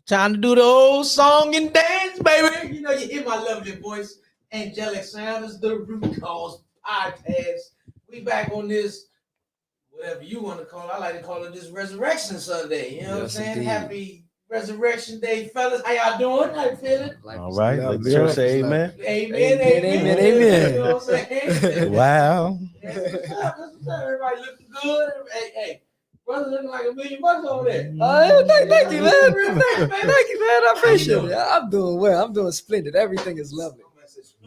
Time to do the old song and dance, baby. You know, you hear my lovely voice. Angelic sound is the Root Cause podcast. We back on this, whatever you want to call it. I like to call it this Resurrection Sunday. You know what I'm saying? Indeed. Happy Resurrection Day, fellas. How y'all doing? How you feeling? All right. Let the church say amen. Amen. You know what I'm saying? Wow. That's what's up. Everybody looking good. Hey. Brother looking like $1 million over there. Thank you, man. Thank you, man. I appreciate it. I'm doing well. I'm doing splendid. Everything is lovely.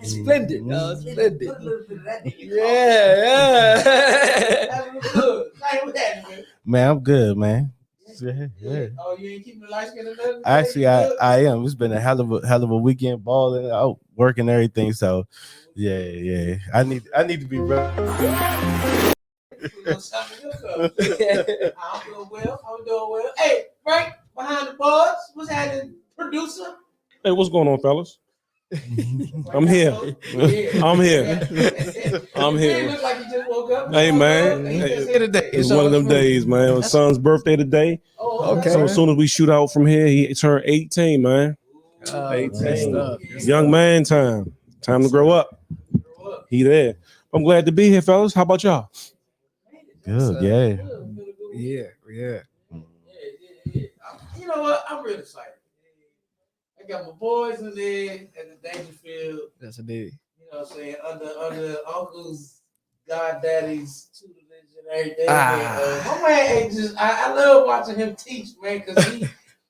Splendid. Splendid. Put a little bit of that in your Yeah. That's good. Man. Man, I'm good, man. Yeah. Oh, you ain't keeping the light skin or nothing? Actually, I am. It's been a hell of a weekend balling out, working everything. So, yeah. I need to be ready. I'm doing well. Hey, right behind the bars, what's happening, producer? Hey, what's going on, fellas? I'm here. I'm here. It looks like you just woke up. Hey, man. Just here today. It's one of them days, man. My son's birthday today. Oh, okay. So as soon as we shoot out from here, he turned 18, man. 18. Young man time. Time to grow up. He there. I'm glad to be here, fellas. How about y'all? Good, yeah. Yeah. You know what? I'm really excited. I got my boys in there at the Dangerfield. That's indeed. You know what I'm saying? Under uncles, goddaddies, tutelage and everything. My man just I love watching him teach, man, because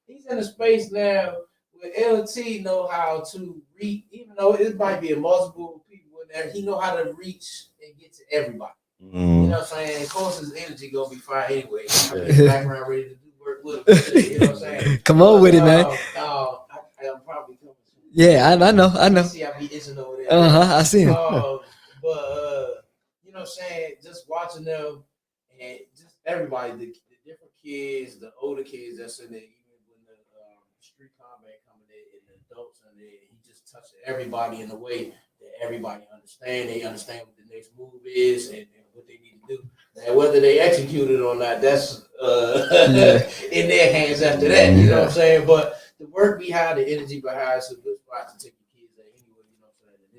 he's in a space now where LT know how to reach, even though it might be a multiple people in there, he know how to reach and get to everybody. You know what I'm saying? Of course, his energy gonna be fine anyway. I mean, his background ready to do work with him. You know what I'm saying? Come on with it, man. I'm probably coming soon. Yeah, I know. See, I be itching over there. I see him. But you know what I'm saying? Just watching them and just everybody, the different kids, the older kids that's in there, even when the street combat coming in and the adults in there, he just touched everybody in a way that everybody understand. They understand what the next move is and what they need to do. Now, whether they execute it or not, that's in their hands after that. You know what I'm saying? But the work behind, the energy behind, it's a good spot to take your kids there anyway. You know what I'm saying? And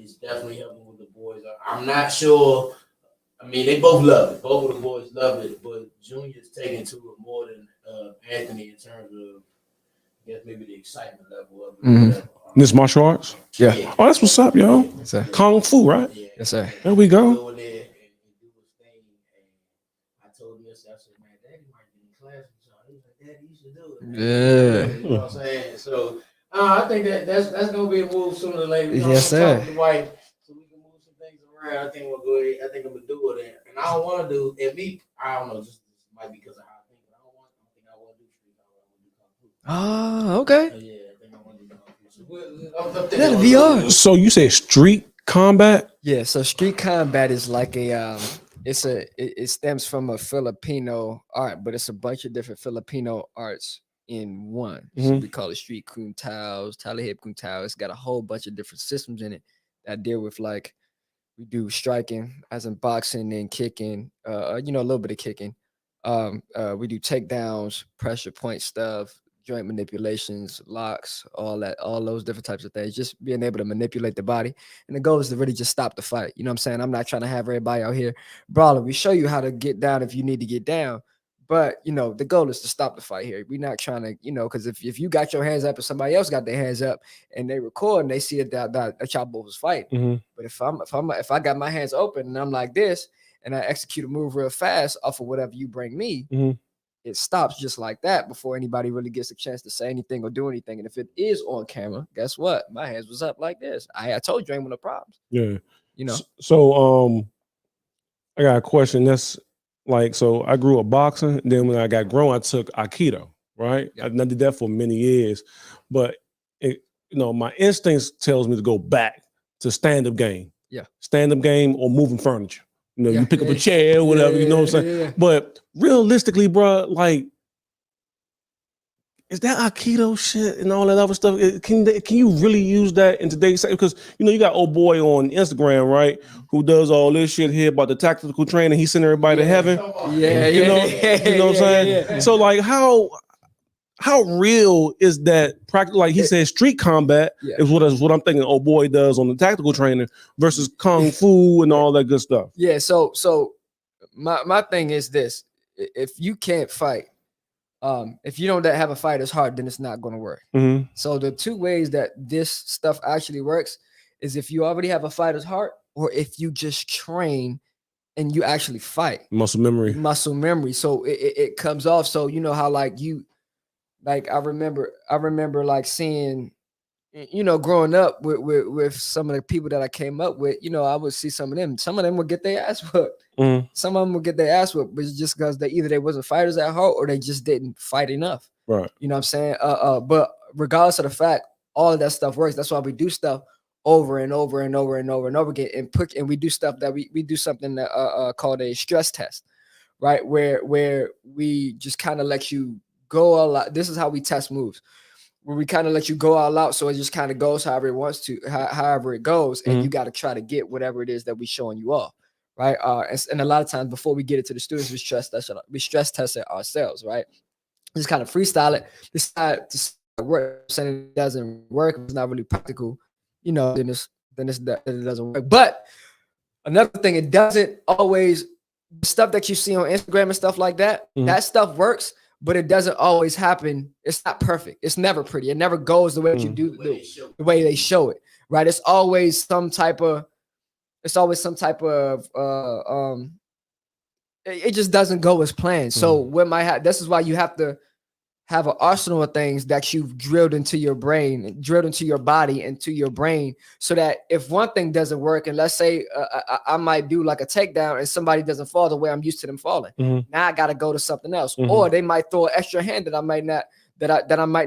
this is definitely helping with the boys. I'm not sure. I mean, they both love it. Both of the boys love it, but Junior's taking to it more than Anthony in terms of, I guess, maybe the excitement level of it. Mm-hmm. This martial arts? Yeah. Oh, that's what's up, yo. Yes, sir. Kung Fu, right? Yeah. Yes, sir. There we go. Go in there and do his thing. And I told him yesterday, I said, man, Daddy might be in class with y'all. He was like, Daddy, you should do it. Yeah. You know what I'm saying? So I think that's gonna be a move sooner or later. Yes, sir. Talk with the wife so we can move some things around. I think we'll go ahead. I think I'm gonna do it. And I don't want to do it. Me, I don't know. Just might be because of how I think. But I don't think I want to do street. I want to do kung fu. Oh, okay. Yeah, I think I want to do kung fu. So That VR. So you say street combat? Yeah, so street combat is like it stems from a Filipino art, but it's a bunch of different Filipino arts in one. So we call it street kung taos, talihip kung tao. It's got a whole bunch of different systems in it that deal with, like, we do striking, as in boxing and kicking, a little bit of kicking. We do takedowns, pressure point stuff, joint manipulations, locks, all those different types of things, just being able to manipulate the body. And the goal is to really just stop the fight. You know what I'm saying? I'm not trying to have everybody out here brawling. We show you how to get down if you need to get down. But, the goal is to stop the fight here. We're not trying to, because if you got your hands up and somebody else got their hands up and they record and they see that y'all both was fighting. But if I got my hands open and I'm like this and I execute a move real fast off of whatever you bring me, it stops just like that before anybody really gets a chance to say anything or do anything. And if it is on camera, guess what? My hands was up like this. I told you ain't one of the problems. Yeah. So I got a question. That's like, so I grew up boxing. Then when I got grown, I took Aikido, right? Yeah. I did that for many years. But, my instincts tells me to go back to stand-up game. Yeah. Stand-up game or moving furniture. You pick up a chair or whatever, you know what I'm saying? Yeah. But realistically, bro, like, is that Aikido shit and all that other stuff? Can you really use that in today's because you got old boy on Instagram, right? Who does all this shit here about the tactical training? He's sending everybody to heaven. You know what I'm saying? Yeah. So like how real is that practical? Like he said, street combat is what I'm thinking. Old boy does on the tactical training versus kung fu and all that good stuff. Yeah. So my thing is this: if you can't fight. If you don't have a fighter's heart, then it's not going to work. Mm-hmm. So the two ways that this stuff actually works is if you already have a fighter's heart, or if you just train and you actually fight. Muscle memory. So it comes off. So you know how I remember like seeing, growing up with some of the people that I came up with, I would see some of them would get their ass whooped. Mm-hmm. Some of them would get their ass whooped, but it's just because they wasn't fighters at heart or they just didn't fight enough. Right. You know what I'm saying? But regardless of the fact, all of that stuff works. That's why we do stuff over and over and over and over and over again. And we do stuff that we do something that called a stress test, right? Where we just kind of let you go all out. This is how we test moves. Where we kind of let you go all out, so it just kind of goes however it wants to, however it goes, and you got to try to get whatever it is that we showing you off, right? And a lot of times before we get it to the students, we stress test it ourselves, right? Just kind of freestyle it. Decide to work. Saying it doesn't work, it's not really practical, then it doesn't work. But another thing, it doesn't always the stuff that you see on Instagram and stuff like that. That stuff works. But it doesn't always happen. It's not perfect. It's never pretty. It never goes the way that you do the way they show it, right? It's always some type of. It just doesn't go as planned. So what might happen? This is why you have to have an arsenal of things that you've drilled into your brain, drilled into your body, into your brain, so that if one thing doesn't work, and let's say I might do like a takedown and somebody doesn't fall the way I'm used to them falling, now I got to go to something else, or they might throw an extra hand that I might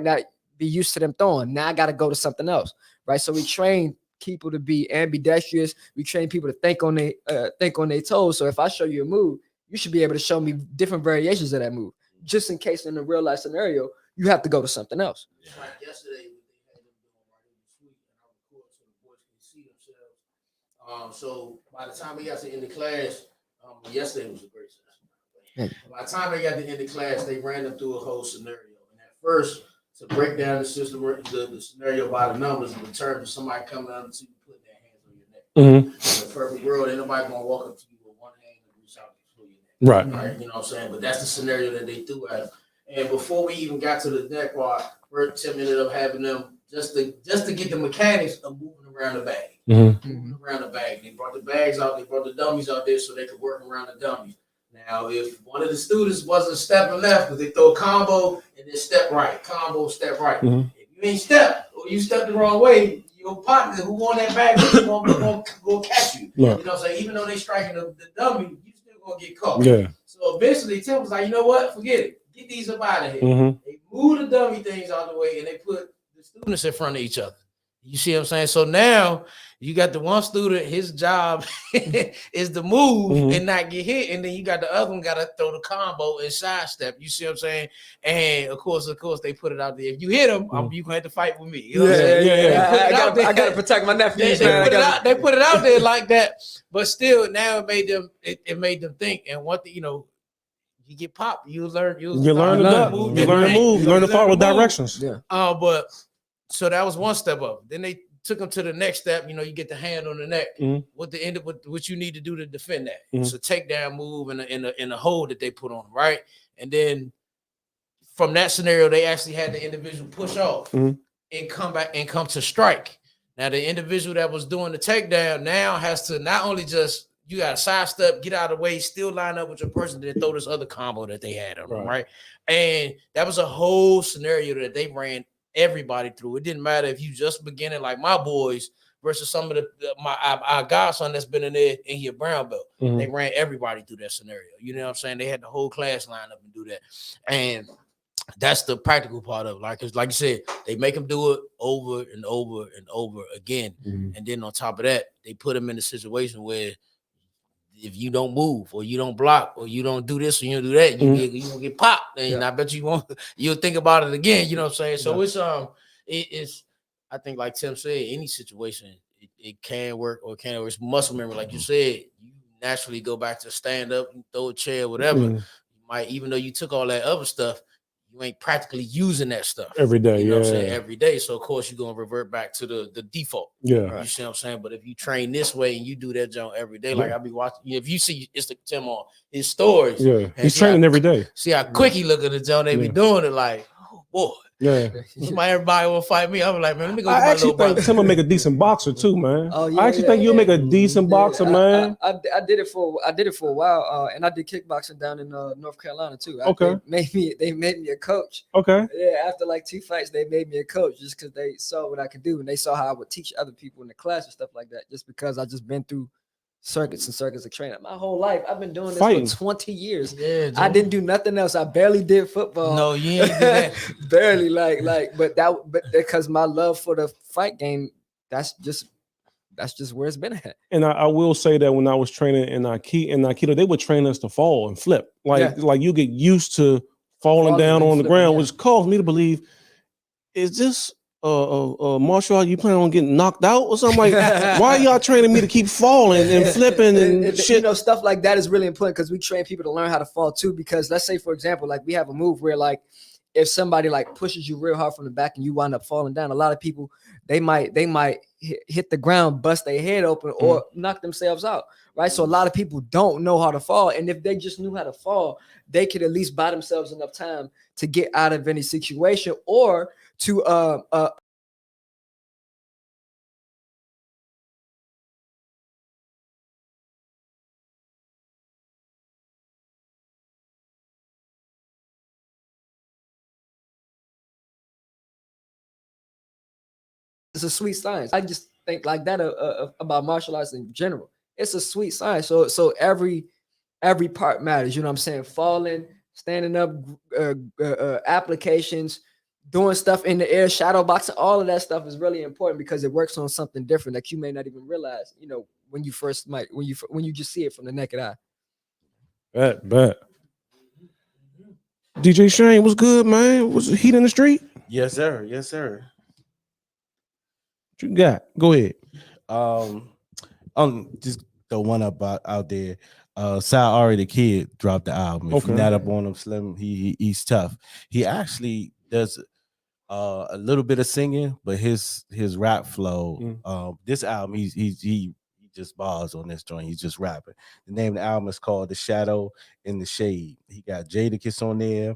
not be used to them throwing. Now I got to go to something else, right? So we train people to be ambidextrous. We train people to think on their toes. So if I show you a move, you should be able to show me different variations of that move. Just in case in a real life scenario, you have to go to something else. Like yesterday, they had them doing right in the suite, and I record so the boys can see themselves. So by the time we got to the end of class, yesterday was a great session. By the time they got to the end of class, they ran them through a whole scenario. And at first, to break down the system, the scenario by the numbers, in terms of somebody coming up to you, putting their hands on your neck. In the perfect world, ain't nobody gonna walk up to you with one hand and reach out for your neck. Right. You know what I'm saying? But that's the scenario that they threw at them. And before we even got to the neck part, Tim ended up having them just to get the mechanics of moving around the bag. Moving around the bag. They brought the bags out, they brought the dummies out there so they could work around the dummies. Now, if one of the students wasn't stepping left, because they throw a combo and then step right, combo, step right. If you ain't step or you step the wrong way, your partner who on that bag is gonna catch you. You know what I'm saying? Even though they striking the dummy, you still gonna get caught. Yeah. So eventually Tim was like, you know what? Forget it. Get these up out of here. They move the dummy things out the way and they put the students in front of each other. You see what I'm saying? So now you got the one student, his job is to move and not get hit. And then you got the other one got to throw the combo and sidestep. You see what I'm saying? And of course, they put it out there. If you hit him, you going to have to fight with me. You know what I'm saying? I got to protect my nephews. They put it out there like that. But still, now it made them think. And one thing, you get popped, you learn to move. You learn to follow directions. Yeah. But so that was one step up. Then they took them to the next step. You get the hand on the neck. What you need to do to defend that. It's a takedown move in a hold that they put on, right? And then from that scenario, they actually had the individual push off and come back and come to strike. Now the individual that was doing the takedown now has to not only just you got to sidestep, get out of the way, still line up with your person that throw this other combo that they had on them, right? And that was a whole scenario that they ran everybody through. It didn't matter if you just beginning like my boys versus some of our godson that's been in there and he a brown belt. They ran everybody through that scenario. You know what I'm saying? They had the whole class line up and do that. And that's the practical part of it. Like you said, they make them do it over and over and over again. And then on top of that, they put them in a situation where if you don't move or you don't block or you don't do this or you don't do that, you gonna get popped. And I bet you'll think about it again. You know what I'm saying? So it's I think like Tim said, any situation it can work or it can't work. It's muscle memory, like you said. You naturally go back to stand up, you throw a chair, whatever. You might, even though you took all that other stuff, you ain't practically using that stuff every day. You know what I'm saying? Every day. So of course you're gonna revert back to the default. Yeah. You see what I'm saying? But if you train this way and you do that jump every day, like I be watching, if you see it's the Tim on his stories, he's training every day. See how quick he look at the jump, they be doing it like, oh boy. Yeah. Everybody will fight me. I'm like, man, let me go I get my actually little brother. think Tim will make a decent boxer too, man. Oh, yeah, I actually think you'll make a decent boxer, man. I did it for a while, and I did kickboxing down in North Carolina too. Okay. They made me a coach. Okay. Yeah, after like 2 fights, they made me a coach just because they saw what I could do, and they saw how I would teach other people in the class and stuff like that. Just because I just been through circuits and circuits of training my whole life. I've been doing this for 20 years. Yeah, I didn't do nothing else. I barely did football. No, you ain't do that. Barely, but because my love for the fight game, that's just where it's been at. And I will say that when I was training in Aikido, they would train us to fall and flip. Like you get used to falling down on the ground, which caused me to believe, is this martial art you plan on getting knocked out or something? Like, why are y'all training me to keep falling and flipping and shit? You know, stuff like that is really important because we train people to learn how to fall too. Because let's say, for example, like we have a move where like if somebody like pushes you real hard from the back and you wind up falling down, a lot of people they might hit the ground, bust their head open, or knock themselves out. Right. So a lot of people don't know how to fall. And if they just knew how to fall, they could at least buy themselves enough time to get out of any situation or to it's a sweet science. I just think like that about martial arts in general. It's a sweet science. So every part matters. You know what I'm saying? Falling, standing up, applications, doing stuff in the air, shadow boxing, all of that stuff is really important because it works on something different that you may not even realize, you know, when you just see it from the naked eye. Bet. DJ Shane, what's good, man? Was the heat in the street? Yes, sir. What you got? Go ahead. Just the one up out there. Sal Ari the Kid dropped the album. If you're not up on him, Slim, he's tough. He actually does a little bit of singing, but his rap flow. This album, he just bars on this joint. He's just rapping. The name of the album is called The Shadow in the Shade. He got Jadakiss on there.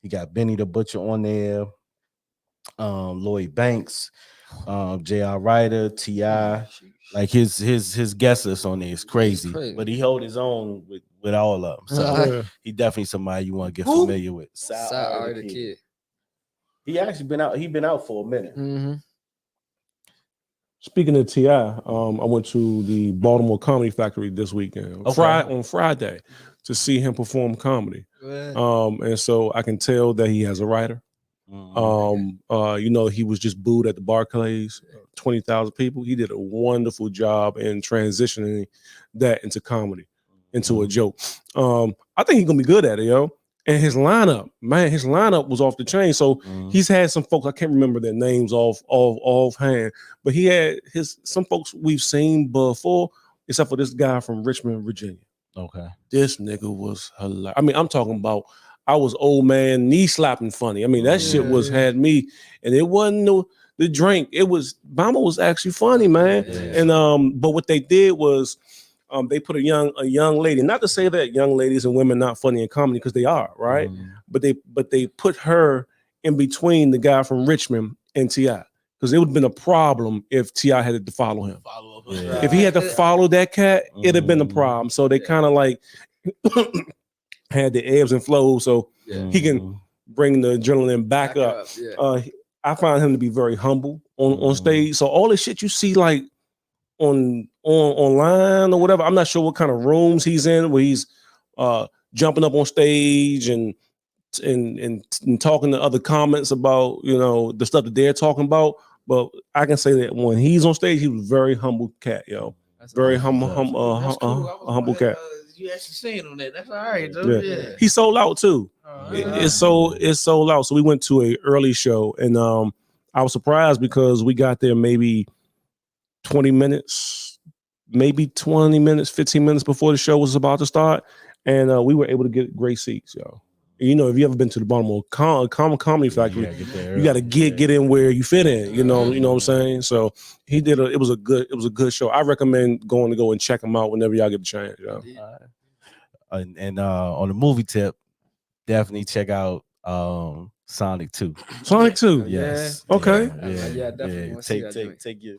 He got Benny the Butcher on there. Lloyd Banks, J.R. Ryder, T.I. Like his guest list on there is crazy. But he held his own with all of them. So he definitely somebody you want to get familiar with. Sal Ari the Kid. He actually been out for a minute. Mm-hmm. Speaking of T.I., I went to the Baltimore Comedy Factory this weekend, on Friday, to see him perform comedy. And so I can tell that he has a writer. You know, he was just booed at the Barclays, 20,000 people. He did a wonderful job in transitioning that into comedy, into a joke. I think he's gonna be good at it, yo. And his lineup was off the chain. So he's had some folks, I can't remember their names offhand, but he had some folks we've seen before, except for this guy from Richmond, Virginia. Okay. This nigga was hilarious. I mean, I'm talking about, I was old man knee slapping funny. I mean, that shit had me, and it wasn't the drink. It was, Bama was actually funny, man. Yeah. And but what they did was, they put a young lady. Not to say that young ladies and women not funny in comedy, because they are, right? But they put her in between the guy from Richmond and T.I. Because it would have been a problem if T.I. had to follow him. If he had to follow that cat, it'd have been a problem. So they kind of like had the ebbs and flows, so he can bring the adrenaline back up. I find him to be very humble on stage. So all the shit you see like online or whatever, I'm not sure what kind of rooms he's in, where he's jumping up on stage and talking to other comments about, you know, the stuff that they're talking about. But I can say that when he's on stage, he was a very humble cat, yo. Very humble, That's cool. I was a humble wondering, cat. You actually saying on that? That's all right, though. Yeah. Yeah. He sold out too. It's sold out. So we went to a early show, and I was surprised because we got there maybe 20 minutes, 15 minutes before the show was about to start, and we were able to get great seats, yo. You know, if you ever been to the Baltimore Comedy Factory, you got to get in where you fit in. You know what I'm saying. So he did. It was a good show. I recommend going and check him out whenever y'all get the chance. Yo. And on the movie tip, definitely check out Sonic 2. Sonic 2. Yes. Okay. Yeah, definitely. Take your.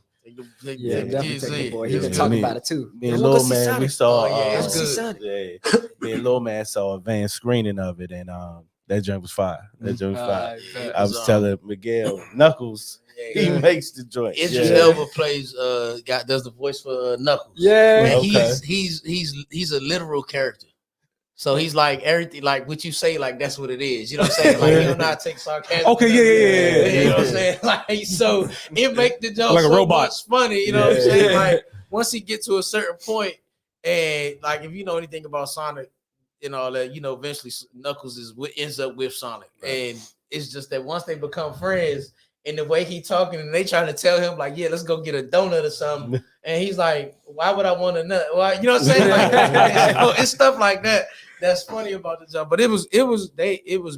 Definitely take my boy. He been talking about it too. Me and Lil Man, we saw. Me and Lil Man saw a van screening of it, and that joint was fire. That joint was fire. I was telling Miguel Knuckles, he makes the joint. Idris Elba plays does the voice for Knuckles. Yeah, man, he's a literal character. So he's like everything, like what you say, like that's what it is. You know what I'm saying? Like he don't not take sarcasm. Okay, yeah. You know what I'm saying? Like so, it make the joke like a so robot. much funny. You know what I'm saying? Like once he get to a certain point, and like if you know anything about Sonic and all that, you know eventually Knuckles is what ends up with Sonic, and it's just that once they become friends. And the way he talking, and they trying to tell him like, yeah, let's go get a donut or something. And he's like, why would I want a nut? Well, you know what I'm saying? Like, so it's stuff like that that's funny about the job. But it was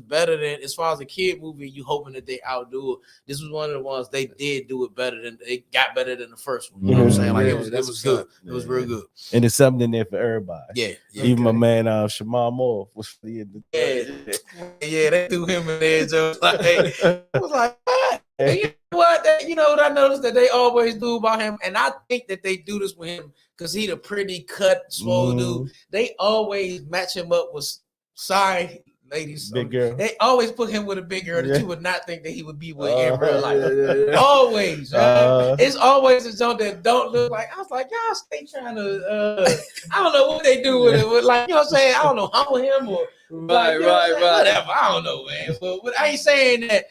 better than, as far as a kid movie, you hoping that they outdo it. This was one of the ones they did do it better than, it got better than the first one. You know what I'm saying? Like it was good. It was real good. And it's something in there for everybody. Yeah. Even my man Shamar Moore was yeah, they threw him in there, Joe. Like, I was like, what? You know what? You know what I noticed that they always do about him, and I think that they do this with him because he the pretty cut, swole dude. They always match him up with ladies, big girl. They always put him with a big girl that you would not think that he would be with in real life. Always, it's always a joke that don't look like. I was like, y'all stay trying to. I don't know what they do with it. Like you know what I'm saying? I don't know how him or right. Whatever. I don't know, man. But I ain't saying that.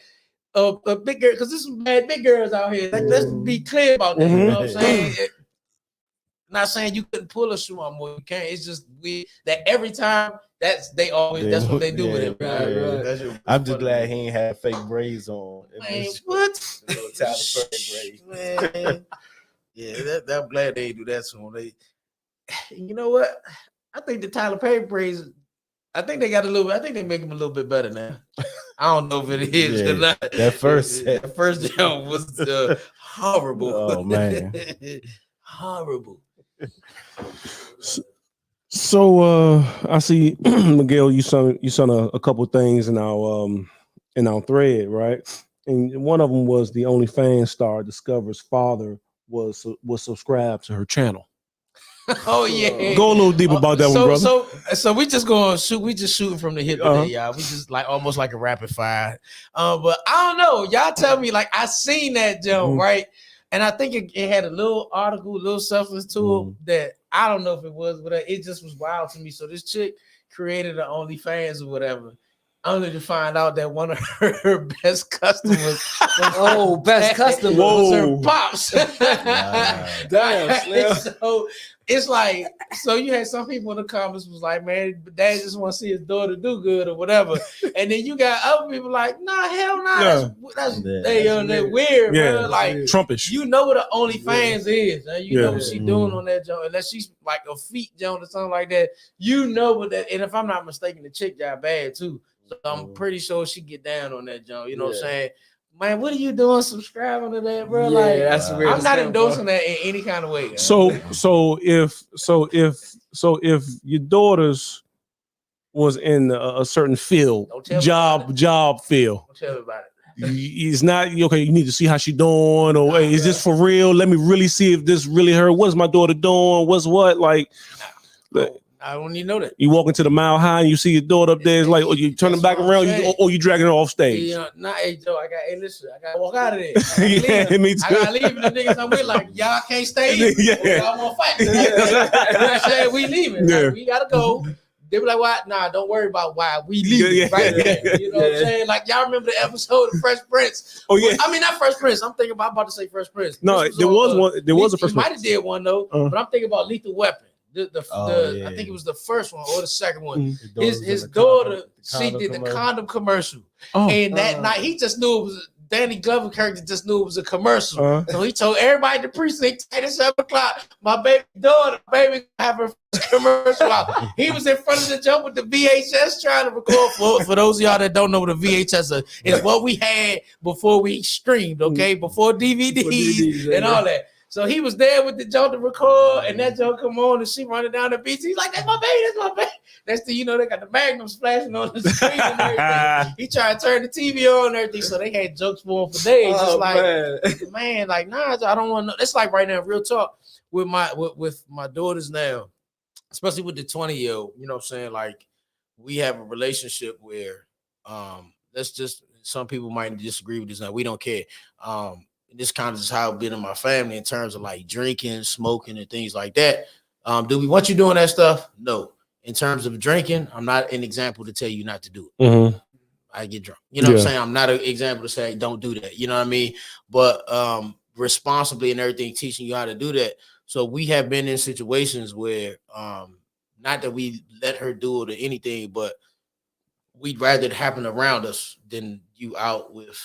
A big girl, because there's some bad big girls out here. Like, let's be clear about that. You know what I'm saying? Not saying you couldn't pull a shoe on more. You can't. It's just that every time that's what they do with him. Right. I'm just glad he ain't had fake braids on. Man, what? Tyler Perry braids. Man. Yeah, I'm glad they do that to him. You know what? I think the Tyler Perry braids. I think they got a little bit. I think they make him a little bit better now. I don't know if it is or not. That first jump was horrible. Oh man, horrible. So I see Miguel. You sent a couple things in our thread, right? And one of them was the OnlyFans star discovers father was subscribed to her channel. Oh yeah, go a little deep about that one, brother. So we just going to shoot. We just shooting from the hip today, y'all. We just like almost like a rapid fire. But I don't know. Y'all tell me. Like I seen that jump right, and I think it had a little article, a little substance to it that I don't know if it was, but it just was wild to me. So this chick created an OnlyFans or whatever. Only to find out that one of her best customers was her pops. Damn, Slim. So it's like, so you had some people in the comments was like, man, dad just want to see his daughter do good or whatever. And then you got other people like, nah, hell nah. That's weird, bro. Like Trumpish. You know what an OnlyFans is. You know what she doing on that joint. Unless she's like a feet joint or something like that. You know what that, and if I'm not mistaken, the chick got bad too. So I'm pretty sure she get down on that joint. You know what I'm saying? Man, what are you doing subscribing to that, bro? Yeah, like that's weird. I'm not endorsing that in any kind of way. Man. So if your daughters was in a certain field, job field. Don't tell me about it. It's not okay. You need to see how she doing, or hey, is this for real? Let me really see if this really her. What's my daughter doing? What's what? Like, I don't even know that. You walk into the Mile High and you see your daughter up there. It's like, you turning back around, or you dragging her off stage. You know, hey Joe, listen, I gotta walk out of there. Me too. I gotta leave the niggas I'm with. Like, y'all can't stay. Y'all want to fight. You know what I'm saying? We leaving. Like, we gotta go. They be like, "Why? Nah, don't worry about why we leave right there." You know what I'm saying? Like y'all remember the episode of Fresh Prince? Oh yeah. I mean, not Fresh Prince. I'm thinking about to say Fresh Prince. No, there was one. There was a Fresh Prince. Prince. Might have did one though, but I'm thinking about Lethal Weapon. I yeah. think it was the first one or the second one. Mm-hmm. His daughter, she did the condom commercial, and that night he just knew it was Danny Glover character. Just knew it was a commercial, so he told everybody in the precinct at 7:00, my baby daughter, baby, have her first commercial out. He was in front of the jump with the VHS trying to record. For those of y'all that don't know what a VHS is, what we had before we streamed, okay, before DVDs and all that. So he was there with the joke to record, and that joke come on, and she running down the beach. He's like, "That's my baby, that's my baby." That's they got the magnums flashing on the screen and everything. He tried to turn the TV on and everything, so they had jokes for him for days. Just like, man, like, nah, I don't want to know. It's like right now, real talk with my daughters now, especially with the 20-year-old. You know what I'm saying? Like, we have a relationship where, that's just some people might disagree with this. Now we don't care. This kind of is how it's been in my family in terms of like drinking, smoking, and things like that. Do we want you doing that stuff? No. In terms of drinking, I'm not an example to tell you not to do it. Mm-hmm. I get drunk. You know what I'm saying? I'm not an example to say don't do that. You know what I mean? But responsibly and everything, teaching you how to do that. So we have been in situations where not that we let her do it or anything, but we'd rather it happen around us than you out with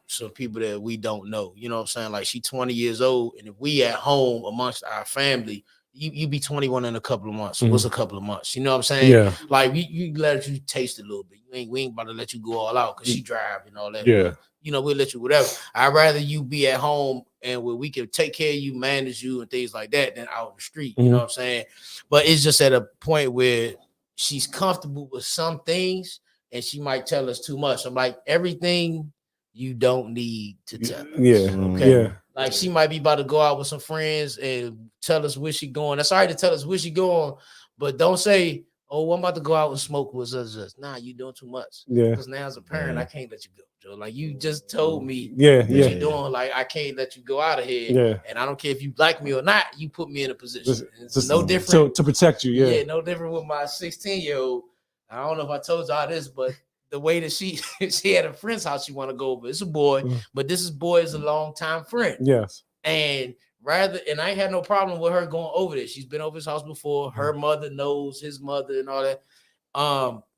some people that we don't know. You know what I'm saying? Like she's 20 years old, and if we at home amongst our family, you be 21 in a couple of months. What's a couple of months? You know what I'm saying? Yeah. Like you let you taste a little bit. We ain't about to let you go all out because she drive and all that. Yeah. You know, we'll let you whatever. I'd rather you be at home and where we can take care of you, manage you, and things like that than out in the street. You know what I'm saying? But it's just at a point where she's comfortable with some things and she might tell us too much. I'm like, everything you don't need to tell. Yeah. Okay. Yeah. Like she might be about to go out with some friends and tell us where she going. That's all right to tell us where she going, but don't say, "Oh, I'm about to go out and smoke with us." Nah, you doing too much. Yeah. Because now as a parent, I can't let you go, Joe. Like you just told me what you're doing. Like I can't let you go out of here. Yeah. And I don't care if you like me or not, you put me in a position. It's no different. So, to protect you, Yeah, no different with my 16-year-old. I don't know if I told y'all this, but the way that she had a friend's house she want to go over. It's a boy, but this boy is a long-time friend. Yes. And I ain't had no problem with her going over there. She's been over his house before. Her mother knows his mother and all that.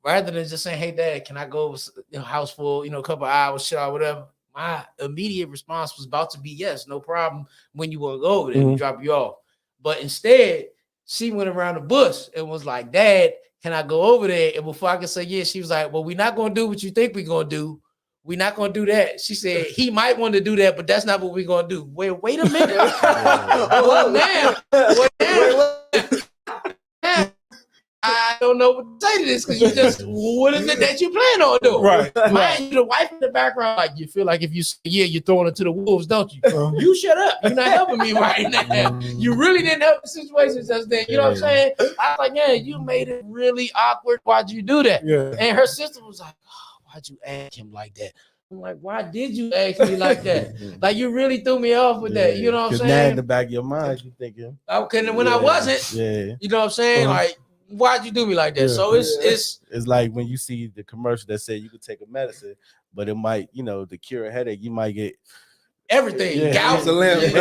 Rather than just saying, "Hey, Dad, can I go over the house for a couple of hours, shit or whatever?" My immediate response was about to be yes, no problem. When you want to go over there, we drop you off. But instead, she went around the bush and was like, "Dad, can I go over there?" And before I could say yes, she was like, "Well, we're not going to do what you think we're going to do. We're not going to do that." She said, "He might want to do that, but that's not what we're going to do." Wait a minute. Well, now, I don't know what to say to this because you just, what is it that you plan on doing? Right. Mind you, the wife in the background, like, you feel like if you say, yeah, you're throwing it to the wolves, don't you? You shut up. You're not helping me right now. You really didn't help the situation just then. You know what I'm saying? I was like, yeah, you made it really awkward. Why'd you do that? Yeah. And her sister was like, "Oh, why'd you ask him like that?" I'm like, "Why did you ask me like that? Like, you really threw me off with that." You know what I'm saying? Now in the back of your mind, you thinking, okay, and when I wasn't, you know what I'm saying? Like, why'd you do me like that? Yeah. So it's like when you see the commercial that said you could take a medicine, but it might, to cure a headache, you might get everything. Gout, lose a limb. lose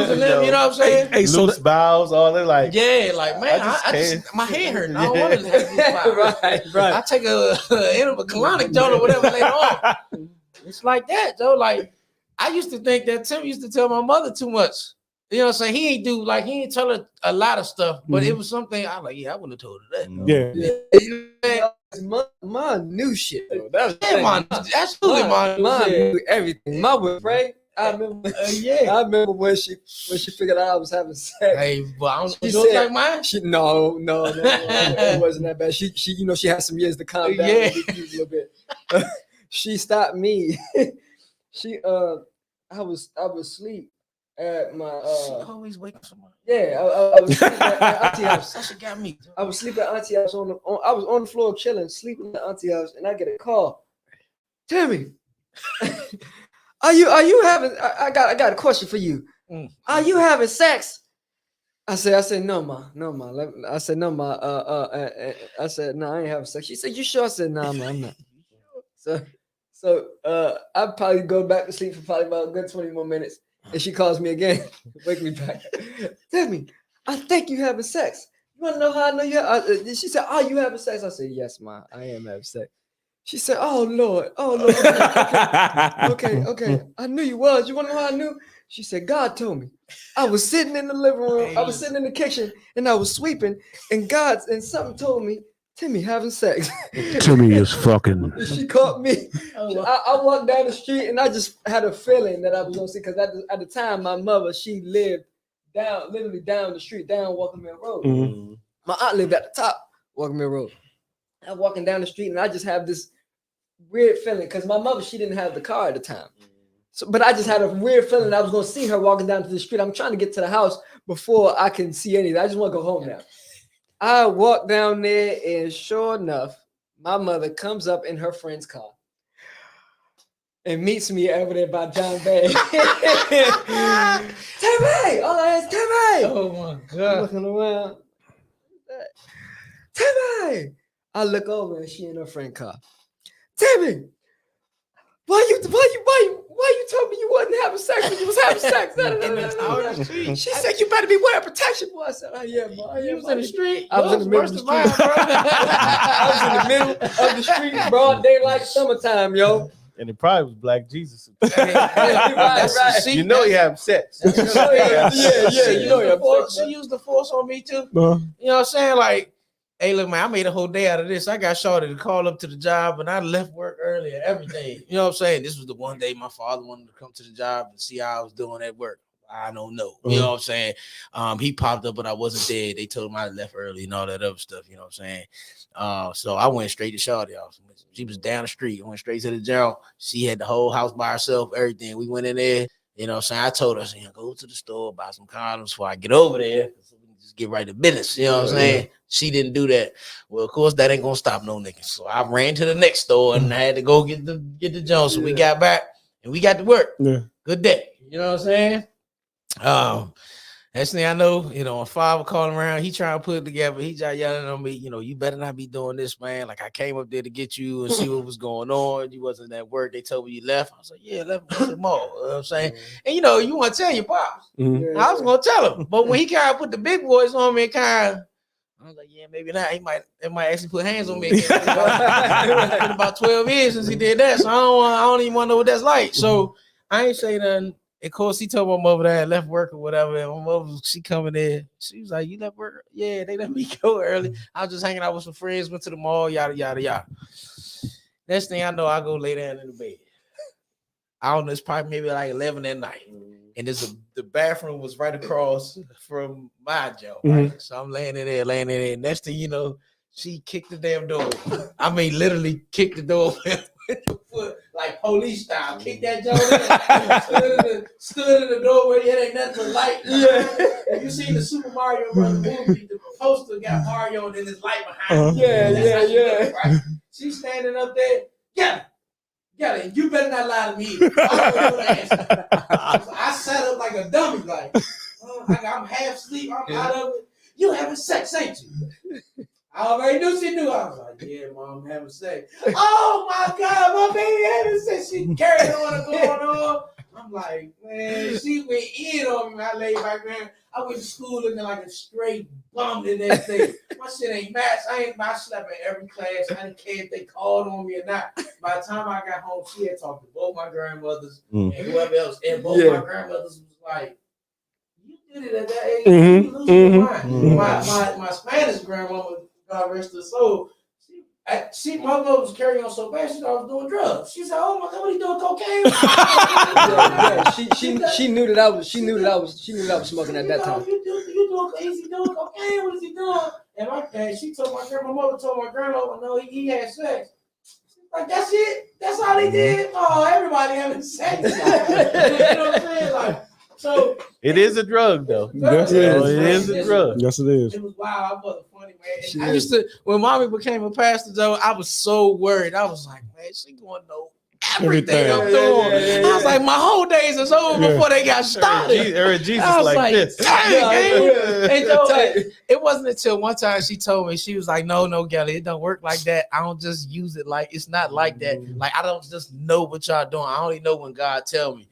a limb, you know what I'm saying? Hey, so loose bowels, all that, like, like, man, I just my head hurt. I don't want to have this Right. I take a colonic joint or whatever later on. It's like that, Joe. Like, I used to think that Tim used to tell my mother too much. You know what I'm saying? He ain't tell her a lot of stuff, but it was something I like, I wouldn't have told her that. Yeah. You know, Mom knew shit though. Absolutely, Mom knew everything. Mom was right. I remember. I remember when she figured out I was having sex. Hey, but I don't know. Said, like mine? No, it wasn't that bad. She had some years to calm down a little bit. She stopped me. I was asleep at my. She always wake up somebody. Yeah, I was sleeping at Auntie house. Sasha got me. I was sleeping at Auntie house I was on the floor chilling, sleeping at Auntie house, and I get a call. Timmy, are you having? I got a question for you. Are you having sex? I said, no, ma. I said, no, ma. I said, no, I ain't having sex. She said, you sure? I said, no, ma, I'm not. So I'd probably go back to sleep for probably about a good 20 more minutes. And she calls me again, wake me back. Timmy, I think you having sex. You want to know how I know you have? She said, oh, you having sex? I said, yes, ma, I am having sex. She said, oh, Lord. Okay. I knew you was. You want to know how I knew? She said, God told me. I was sitting in the living room. I was sitting in the kitchen, and I was sweeping, and something told me, Timmy having sex. Timmy is fucking. She caught me. I walked down the street, and I just had a feeling that I was going to see, because at the time, my mother, she lived literally down the street, down Walker Mill Road. Mm-hmm. My aunt lived at the top, Walker Mill Road. I'm walking down the street, and I just have this weird feeling, because my mother, she didn't have the car at the time. So, but I just had a weird feeling that I was going to see her walking down to the street. I'm trying to get to the house before I can see anything. I just want to go home now. I walk down there, and sure enough, my mother comes up in her friend's car and meets me over there by John Bay. Timmy! All I asked, Timmy! Oh my God. I'm looking around. Timmy! I look over, and she in her friend's car. Timmy! Why you told me you wasn't having sex when you was having sex? She said you better be wearing protection, boy. I said, oh yeah, boy. You was in the street. I was in the middle of the street. I was in the middle of the street, broad daylight, summertime, yo. And it probably was Black Jesus. Right. You know you have sex. Yeah. You know you have sex. She used the force on me too. You know what I'm saying? Like, hey, look, man, I made a whole day out of this. I got shorty to call up to the job, and I left work early and everything. You know what I'm saying? This was the one day my father wanted to come to the job and see how I was doing at work. I don't know. You know what I'm saying? He popped up, but I wasn't there. They told him I left early and all that other stuff. You know what I'm saying? So I went straight to shorty house. She was down the street. I went straight to the jail. She had the whole house by herself, everything. We went in there. You know what I'm saying? I told her, go to the store, buy some condoms before I get over there. Just get right to business. You know what I'm saying? She didn't do that. Well, of course, that ain't gonna stop no niggas. So I ran to the next store and I had to go get the Jones. So we got back and we got to work. Yeah. Good day. You know what I'm saying? Next thing I know, my father calling around, he trying to put it together. He just yelling on me, you better not be doing this, man. Like, I came up there to get you and see what was going on. You wasn't at work. They told me you left. I was like, yeah, left me to the mall. You know what I'm saying? And you want to tell your pops. I was going to tell him. But when he kind of put the big boys on me, I was like, yeah, maybe not. They might actually put hands on me again. It's been about 12 years since he did that. So I don't even want to know what that's like. So I ain't say nothing. Of course, he told my mother that I left work or whatever. And my mother, she coming in. She was like, you left work? Yeah, they let me go early. I was just hanging out with some friends, went to the mall, yada, yada, yada. Next thing I know, I go lay down in the bed. I don't know, it's probably maybe like 11 at night. And the bathroom was right across from my job. Right? So I'm laying in there. Next thing you know, she kicked the damn door. I mean, literally kicked the door with the foot, like police style. Kicked that joint in. Stood in the doorway. It ain't nothing but light. If you seen the Super Mario Bros. Movie, the poster got Mario and then his light behind him. Yeah. Right? She's standing up there. Yeah, you better not lie to me. I sat up like a dummy, like I'm half asleep. I'm out of it. You having sex, ain't you? I already knew she knew. I was like, yeah, mom, I'm having sex. Oh my God, my baby having sex. She carried on and going on. I'm like, man, she went in on me. I laid back there. I went to school looking like a straight bum and everything. My shit ain't matched. I slept in every class. I didn't care if they called on me or not. By the time I got home, she had talked to both my grandmothers and whoever else. And both my grandmothers was like, you did it at that age. You losing your mind. My Spanish grandmama, God rest her soul, my mother was carrying on so bad she thought I was doing drugs. She said, "Oh my God, what are you doing, cocaine?" She knew that I was smoking at that time. You doing cocaine? What is he doing? And she told my mother told my grandma, no, he had sex. Like, that's it? That's all he did? Oh, everybody having sex. You know what I'm saying? Like, so it is a drug, though. Yes, it is a drug. Yes, it is. It was wild. I wasn't funny, man. I used to, when mommy became a pastor, though, I was so worried. I was like, man, she going to know Everything. I'm doing. I was like, my whole days is over before they got started. Jesus I was like this. dang, and so it wasn't until one time she told me, she was like, no, Gelly, it don't work like that. I don't just use it like it's not like that. Like I don't just know what y'all doing. I only know when God tell me.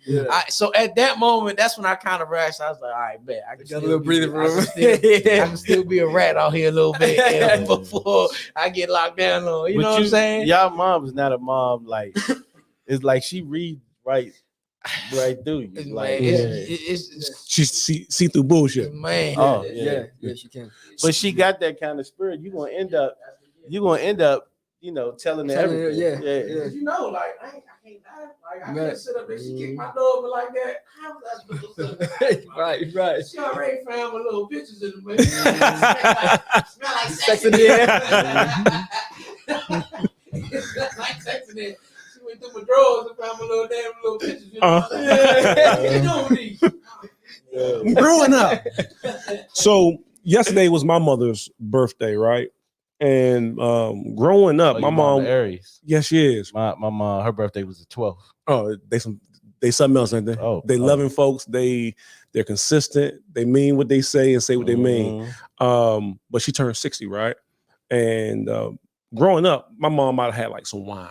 So at that moment, that's when I kind of rashed. I was like, all right, bet I can Got a little breathing room. I can still be a rat out here a little bit before I get locked down on. You know what I'm saying? Y'all mom is not a mom like it's like she reads right through you. Like she see through bullshit. Man. Oh Yeah, she can. But she got that kind of spirit. You're gonna end up, telling her everything. Yeah. You know, like I can't die. Like I can't sit up there. She kicked my door like that. How was I supposed to Right. She already found my little pictures in the movie. Smell like sex in there. Like sex in there. She went through my drawers and found my little pictures. You know what you doing with these? Growing up. So yesterday was my mother's birthday, right? And growing up, my mom Aries. Yes, she is. My mom, her birthday was the 12th. Oh, they something else, ain't they? They loving folks. They're consistent. They mean what they say and say what they mean. But she turned 60, right? And growing up, my mom might have had like some wine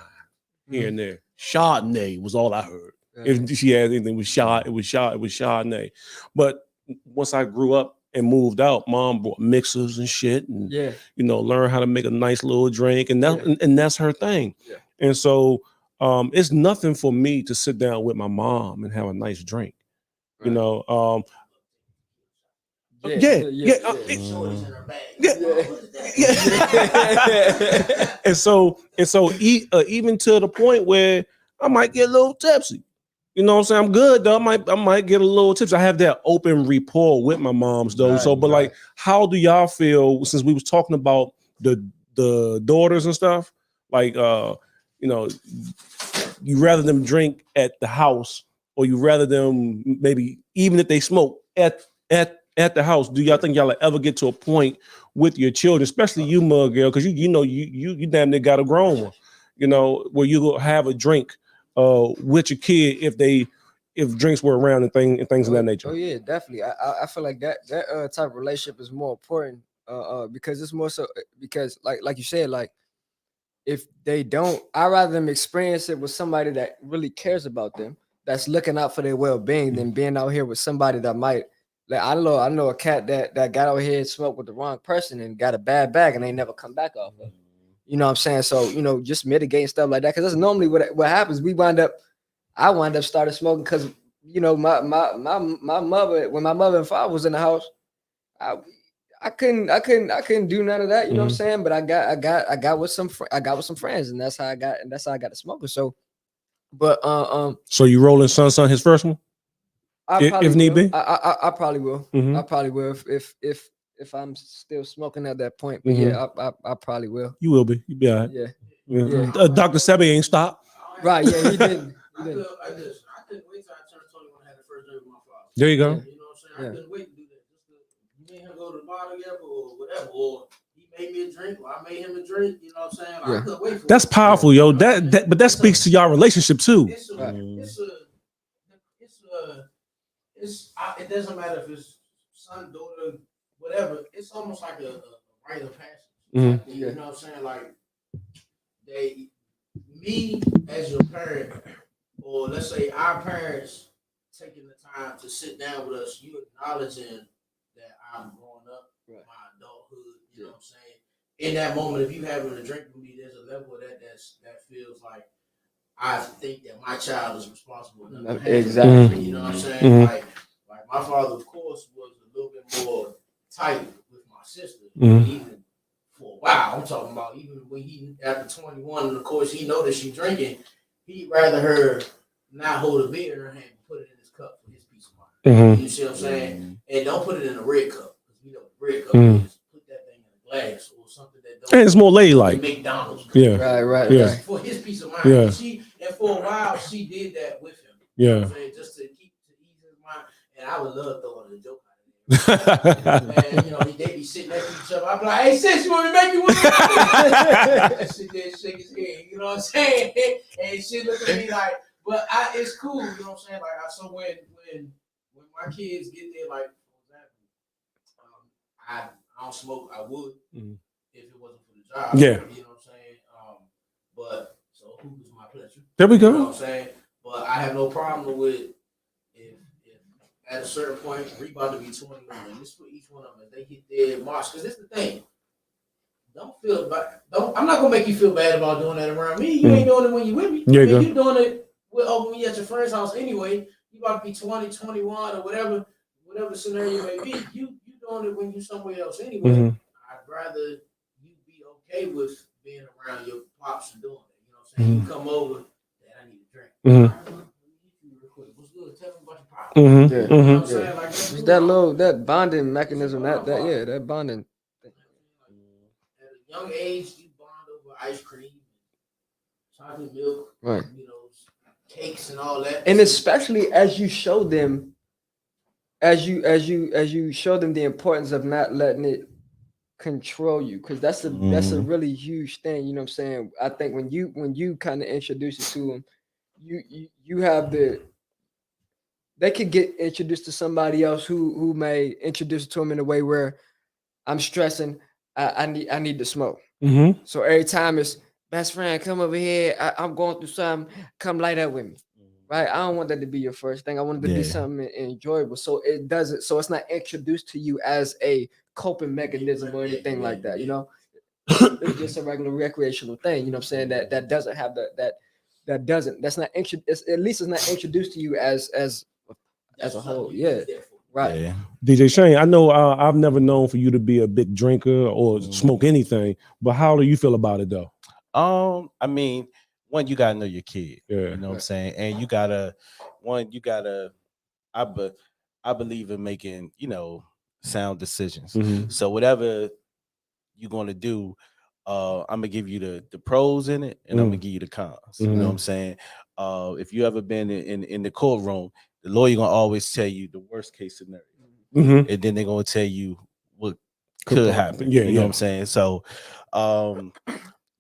here and there. Chardonnay was all I heard. If she had anything, it was Chardonnay. But once I grew up and moved out, mom brought mixers and shit, and learn how to make a nice little drink, and that's her thing. And so it's nothing for me to sit down with my mom and have a nice drink. You know, and so even to the point where I might get a little tipsy. You know what I'm saying? I'm good though. I might get a little tipsy. I have that open rapport with my moms though. Like, how do y'all feel since we was talking about the daughters and stuff? Like, you rather them drink at the house, or you rather them maybe even if they smoke at the house? Do y'all think y'all ever get to a point with your children, especially you, mug girl, because you damn near got a grown one, where you go have a drink with your kid if drinks were around and things of that nature? Oh yeah, definitely. I feel like that type of relationship is more important because it's more so because like you said, like if they don't, I'd rather them experience it with somebody that really cares about them, that's looking out for their well-being, than being out here with somebody that might. Like I know a cat that got out here and smoked with the wrong person and got a bad bag and they never come back off of it. You know what I'm saying? So, just mitigating stuff like that. Cause that's normally what happens. I wind up started smoking because, my mother, when my mother and father was in the house, I couldn't do none of that. You know what I'm saying? But I got with some friends, and that's how I got to smoking. So, but so you rolling son his first one? If need be, I probably will. I probably will if I'm still smoking at that point. But I probably will. You will be. You'll be all right. Yeah. Dr. Sebi ain't stopped. Right. Yeah, he didn't. I couldn't wait till I turned 21 and had the first drink with my father. There you go. You know what I'm saying? I couldn't wait to do that. You made him go to the bar together or whatever, or he made me a drink, or I made him a drink. You know what I'm saying? I couldn't wait for That's powerful, yo. But that speaks to y'all relationship too. It doesn't matter if it's son, daughter, whatever. It's almost like a rite of passage. You know what I'm saying? Like me as your parent, or let's say our parents taking the time to sit down with us, you acknowledging that I'm growing up, my adulthood. You know what I'm saying? In that moment, if you having a drink with me, there's a level of that feels like I think that my child is responsible enough. Exactly. You know what I'm saying? Like my father, of course, was a little bit more tight with my sister. Even for a while, I'm talking about even when he after 21, and of course he know that she drinking, he'd rather her not hold a beer in her hand, but put it in his cup for his peace of mind. You see what I'm saying? And don't put it in a red cup, because we know the red cup is put that thing in a glass or something that don't. And it's more ladylike. McDonald's. Right. Yeah. For his peace of mind. Yeah. And for a while she did that with him. Yeah. You know what I'm saying? Just to ease his mind. And I would love throwing a joke out of Man, you know, they be sitting next to each other. I'm like, hey, sis, you want to make me one? Sit there and shake his head. You know what I'm saying? And she look at me like, but it's cool. You know what I'm saying? Like, so when my kids get there, like, for example, I don't smoke. I would if it wasn't for the job. Yeah. You know what I'm saying? But so hoop is my pleasure. There we go. You know what I'm saying? But I have no problem with if at a certain point we about to be 21. And this for each one of them. If they hit their marks, because this is the thing. Don't feel bad. I'm not gonna make you feel bad about doing that around me. You ain't doing it when you with me. Yeah, you doing it when you at your friend's house anyway. You about to be 20, 21, or whatever scenario may be. You doing it when you somewhere else anyway. I'd rather you be okay with being around your pops and doing it. You know what I'm saying? You come over, and I need a drink. What's good? Tell me about your pops. Yeah. You know what I'm saying? Like It's that bonding mechanism, that bonding. At a young age, you bond over ice cream, chocolate milk, Right. you know, cakes and all that. And especially as you show them, as you show them the importance of not letting it control you, because that's a really huge thing. You know what I'm saying? I think when you kind of introduce it to them, you have they could get introduced to somebody else who may introduce it to them in a way where I'm stressing. I need to smoke. So every time it's best friend, come over here. I'm going through something. Come light up with me. Right? I don't want that to be your first thing. I want it to be something enjoyable. So it doesn't. So it's not introduced to you as a coping mechanism or anything like that. You know, it's just a regular recreational thing. You know what I'm saying? That doesn't have that's not at least it's not introduced to you as a whole. Yeah. Right. Yeah. DJ Shane, I know I've never known for you to be a big drinker or smoke anything, but how do you feel about it though? I mean, one, you gotta know your kid. Yeah. You know what I'm saying? And I believe in making, sound decisions. So whatever you're gonna do, I'm gonna give you the pros in it, and I'm gonna give you the cons. You know what I'm saying? If you ever been in the courtroom, the lawyer gonna always tell you the worst case scenario, and then they're gonna tell you what could happen. Yeah, you know what I'm saying? So,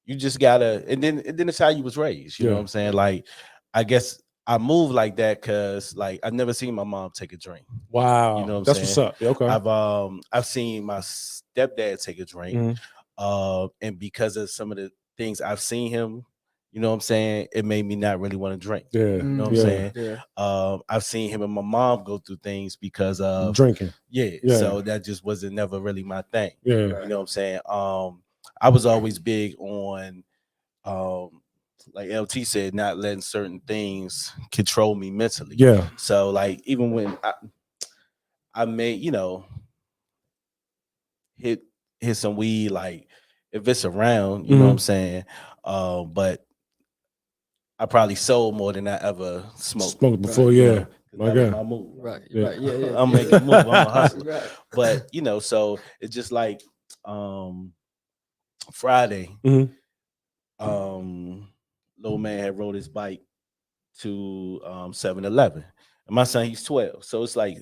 you just gotta, and then it's how you was raised. You know what I'm saying? Like, I guess I move like that because, like, I've never seen my mom take a drink. Wow, you know what I'm that's saying? what's up. Yeah, okay, I've seen my stepdad take a drink, and because of some of the things I've seen him, you know what I'm saying, it made me not really want to drink. Yeah, you know what I'm saying. Yeah. I've seen him and my mom go through things because of drinking. Yeah, so that just wasn't never really my thing. Yeah, you know what I'm saying. I was always big on, like LT said, not letting certain things control me mentally. Yeah. So like even when I made, hit some weed, like if it's around, you know what I'm saying. But I probably sold more than I ever smoked before. right, Yeah, my God. My move. Right. Yeah. Right. Yeah. I'm making a move. I'm a hustler. Right. But so it's just like Friday. Little man had rode his bike to 7-Eleven. And my son, he's 12. So it's like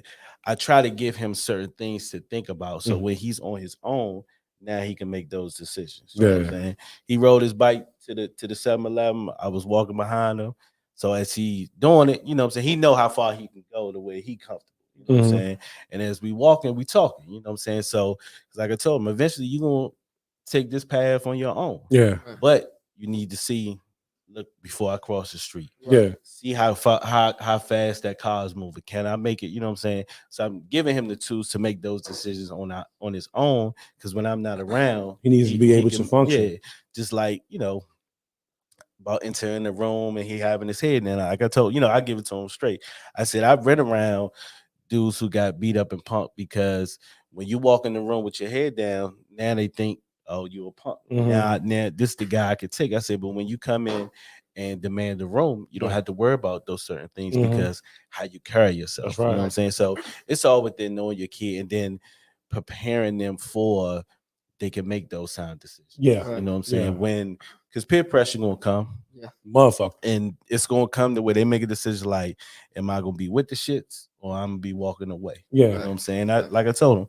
I try to give him certain things to think about. So when he's on his own, now he can make those decisions. You know what I'm saying? He rode his bike to the 7-Eleven. I was walking behind him. So as he doing it, you know what I'm saying, he know how far he can go the way he comfortable. You know what I'm saying? And as we walking, we talking, you know what I'm saying? So like I told him, eventually you're gonna take this path on your own. Yeah. But you need to look before I cross the street. Yeah. See how fast that car is moving. Can I make it? You know what I'm saying? So I'm giving him the tools to make those decisions on his own. Because when I'm not around, he needs to be able to function. Yeah, just like about entering the room and he having his head. And like I told, I give it to him straight. I said I've been around dudes who got beat up and punked because when you walk in the room with your head down, now they think, oh, you a punk. Now this the guy I could take. I said, but when you come in and demand the room, you don't have to worry about those certain things because how you carry yourself. That's right. You know what I'm saying? So it's all within knowing your kid and then preparing them for they can make those sound decisions. Yeah. You know what I'm saying? Because peer pressure gonna come. Yeah. Motherfucker. And it's gonna come to where they make a decision like, am I gonna be with the shits or I'm gonna be walking away. Yeah. You know what I'm saying? Like I told him,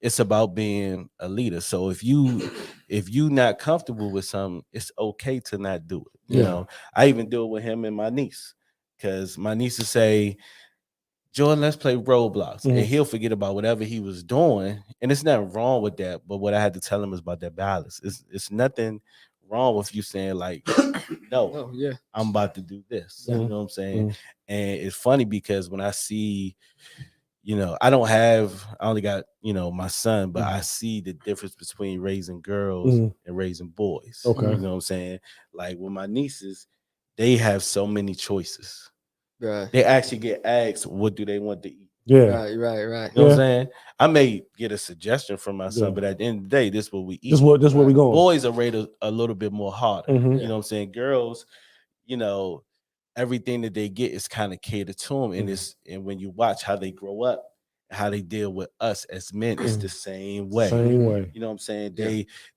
it's about being a leader. So if you not comfortable with something, it's okay to not do it. You know, I even do it with him and my niece, because my niece will say, Jordan, let's play Roblox. And he'll forget about whatever he was doing. And it's nothing wrong with that. But what I had to tell him is about that balance. It's nothing wrong with you saying, like, no, I'm about to do this. You know what I'm saying? And it's funny because when I see, I only got, my son, but I see the difference between raising girls and raising boys. Okay. You know what I'm saying? Like with my nieces, they have so many choices. Right. They actually get asked, what do they want to eat? Yeah. Right. You know what I'm saying? I may get a suggestion from my son, but at the end of the day, this is what we eat. This where we going. Boys are rated a little bit more harder. Mhm. You know what I'm saying? Girls, everything that they get is kind of catered to them. And when you watch how they grow up, how they deal with us as men, it's the same way. Same way. You know what I'm saying?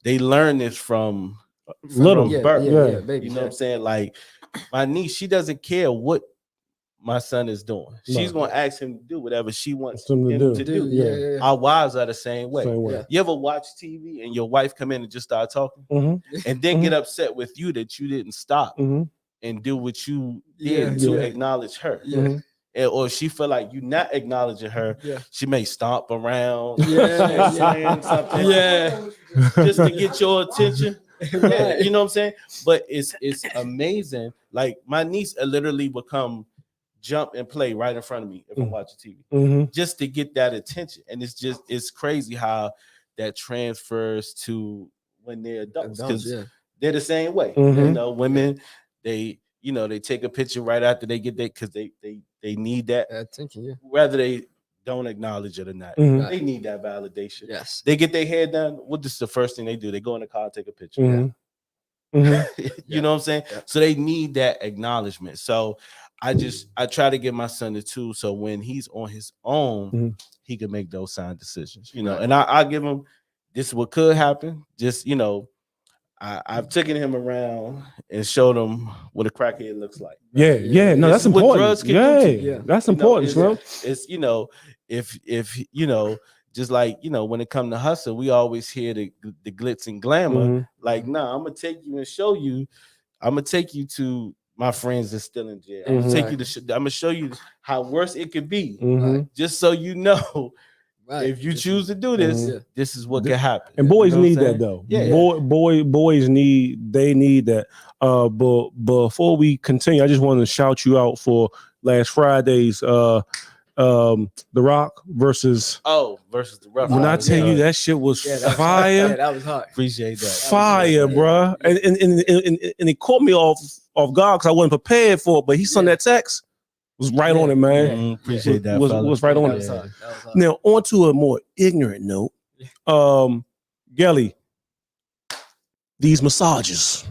They learn this from Little. birth. Yeah, baby. You know what I'm saying? Like my niece, she doesn't care what my son is doing. She's gonna ask him to do whatever she wants him to do. Yeah. Our wives are the same way. Same way. Yeah. You ever watch TV and your wife come in and just start talking and then get upset with you that you didn't stop and do what you did to acknowledge her? Or she feel like you're not acknowledging her, she may stomp around, saying something, just to get your attention. You know what I'm saying? But it's amazing. Like my niece literally will come jump and play right in front of me if I'm watching TV, just to get that attention. And it's crazy how that transfers to when they're adults, because they're the same way. Women, they take a picture right after they get there because they need that attention, whether they don't acknowledge it or not. They need that validation. Yes. They get their hair done. What is the first thing they do? They go in the car, take a picture. You know what I'm saying? So they need that acknowledgement. So I try to give my son the tool so when he's on his own, he can make those sound decisions. And I give him, this is what could happen. Just I've taken him around and showed him what a crackhead looks like. No, that's important. What drugs can do to you. That's important, bro. It's if just like when it comes to hustle, we always hear the glitz and glamour. Like, nah, I'm gonna take you and show you. I'm gonna take you to my friends that's still in jail. I'm gonna take you to. I'm gonna show you how worse it could be, just so you know. If you choose to do this, this is what can happen. And boys need that though. Boys need that. But before we continue, I just want to shout you out for last Friday's The Rock versus the Rough. When I tell you that shit was fire, that was hot. Appreciate that. Fire, bro. And it caught me off guard because I wasn't prepared for it. But he sent that text. Was right on it, man. Appreciate that. Was right on it. Now, on to a more ignorant note. Gelly, these massages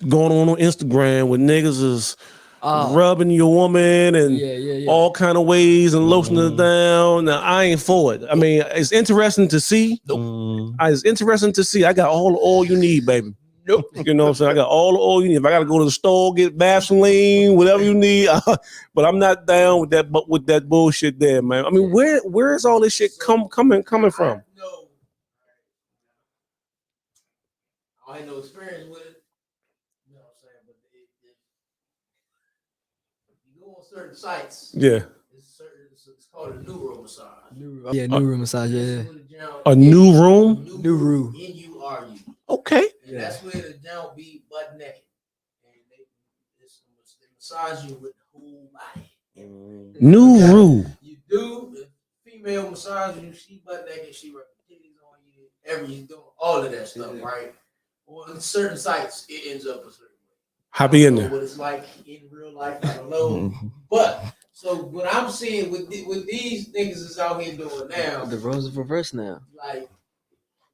going on Instagram with niggas is rubbing your woman and all kind of ways and lotioning it down. Now, I ain't for it. I mean, it's interesting to see. It's interesting to see. I got all you need, baby. You know what I'm saying? I got all the oil you need. If I gotta go to the store, get Vaseline, whatever you need, but I'm not down with that bullshit there, man. I mean, where is all this shit coming from? I had no experience with it. You know what I'm saying? But you go on certain sites. It's called a neuro massage. Neuro massage. A new room? Neuro. N-U-R-U. Okay. And that's where the down be butt naked. And they massage you with the whole body. Neuro. You do the female massage you, she butt naked, she rub the titties on you, you doing all of that stuff, right? On certain sites, it ends up a certain way. Happy in there. What it's like in real life, I don't know. But so what I'm seeing with these niggas is out here doing now, The roles are reversed now. like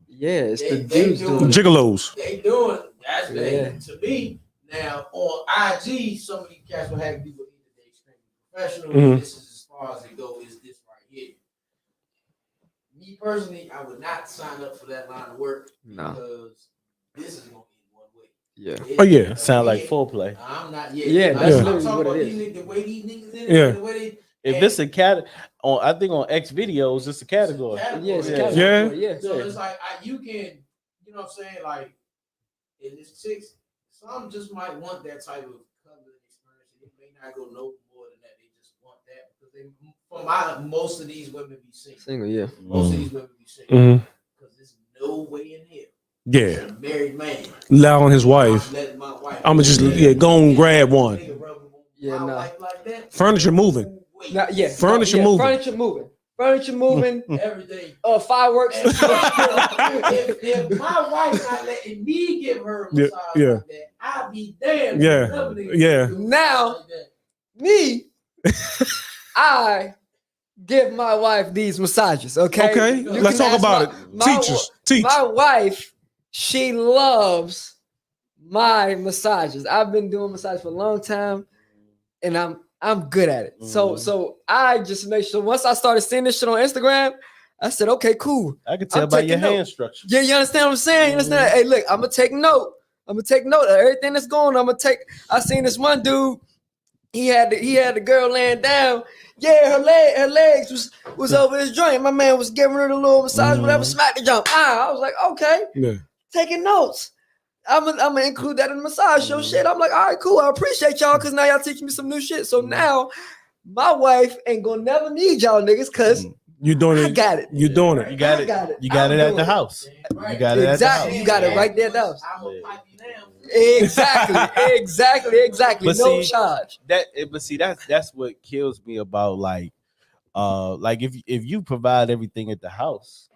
it's they the dudes doing doing gigolos. They doing that's to me now on IG. Some of these cats will have people either they extremely professional. This is as far as it goes. Is this right here? Me personally, I would not sign up for that line of work because this is gonna be one way. Sound like foreplay. I'm not. That's literally I'm talking what about it is. the way these niggas in it, the way If it's a cat on, I think on X videos, it's a category. Yeah, it's a Yeah. category. Yeah. So it's like you can, you know what I'm saying? Like, in this chicks, some just might want that type of cuddling experience. And it may not go no more than that. They just want that because most of these women be single. Single, yeah. Most of these women be single because there's no way in here. Yeah. A married man. Allowing his wife. My wife. I'ma just go and grab one. Yeah, no. Like that. Furniture moving. Nah, yeah, Furniture moving. Furniture moving. Furniture moving. Everything. Fireworks. if my wife not letting me give her a massage like that, I'll be damned. Yeah. Now, me, I give my wife these massages. Okay. Okay. You Let's can talk ask about it. Teach. My wife, she loves my massages. I've been doing massages for a long time, and I'm good at it. So I just make sure once I started seeing this shit on Instagram, I said, okay, cool. I can tell by your hand structure. Yeah, you understand what I'm saying? You understand? Hey, look, I'm gonna take note. I'm gonna take note of everything that's going on. I seen this one dude. He had the girl laying down. Yeah, her legs was over his joint. My man was giving her the little massage, whatever, smack the jump. I was like, okay, taking notes. I'm gonna include that in the massage show shit. I'm like, all right, cool. I appreciate y'all because now y'all teaching me some new shit. So now my wife ain't gonna never need y'all niggas because you're doing it. I got it. You're doing it. You got it. You got it at the house. You got it at the house. You got it right there at the house. I'm gonna pipe you down. Exactly. But no see, charge. That's what kills me about like if you provide everything at the house,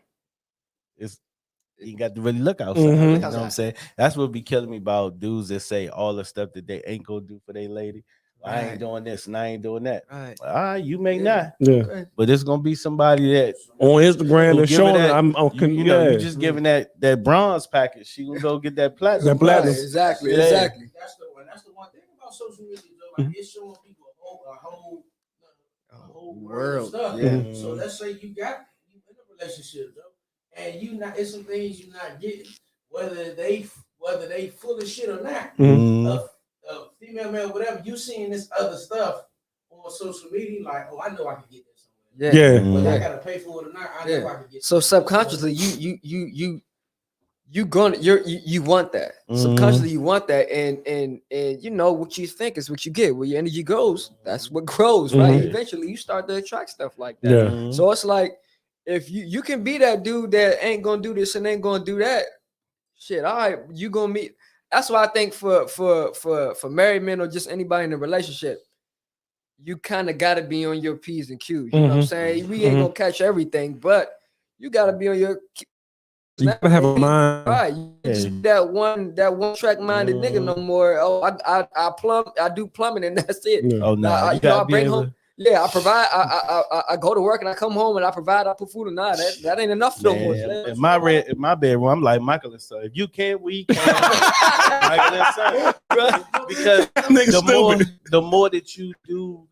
you got to really look outside. You know what I'm saying? That's what be killing me about dudes that say all the stuff that they ain't gonna do for their lady. I ain't doing this and I ain't doing that. Right. All right, you may not. Yeah. Okay. But it's gonna be somebody that On Instagram they're showing that, you you just giving that bronze package. She gonna go get that platinum. That platinum. Right, exactly. That's the one thing about social media, though. Like it's showing people a whole world of stuff. Yeah. So let's say you in a relationship, though, and it's some things you're not getting, whether they full of shit or not. Female, male, whatever. You seeing this other stuff on social media, like, oh, I know I can get this somewhere. Yeah. Whether I gotta pay for it or not, I know I can get. So subconsciously, you want that. Subconsciously, you want that, and you know what you think is what you get. Where your energy goes, that's what grows, right? Eventually, you start to attract stuff like that. Yeah. So it's like if you can be that dude that ain't gonna do this and ain't gonna do that, shit. All right, you gonna meet. That's why I think for married men or just anybody in a relationship, you kind of gotta be on your P's and Q's. You know what I'm saying? We ain't gonna catch everything, but you gotta be on your. You gotta have a mind, right? You just that one track minded nigga no more. Oh, I do plumbing and that's it. Yeah. Oh no, I bring home. Yeah, I provide. I go to work and I come home and I provide. I put food in. Nah, that ain't enough no more. In my bedroom, I'm like Michael and son. If you can't, we can. Michael and son. Because the more that you do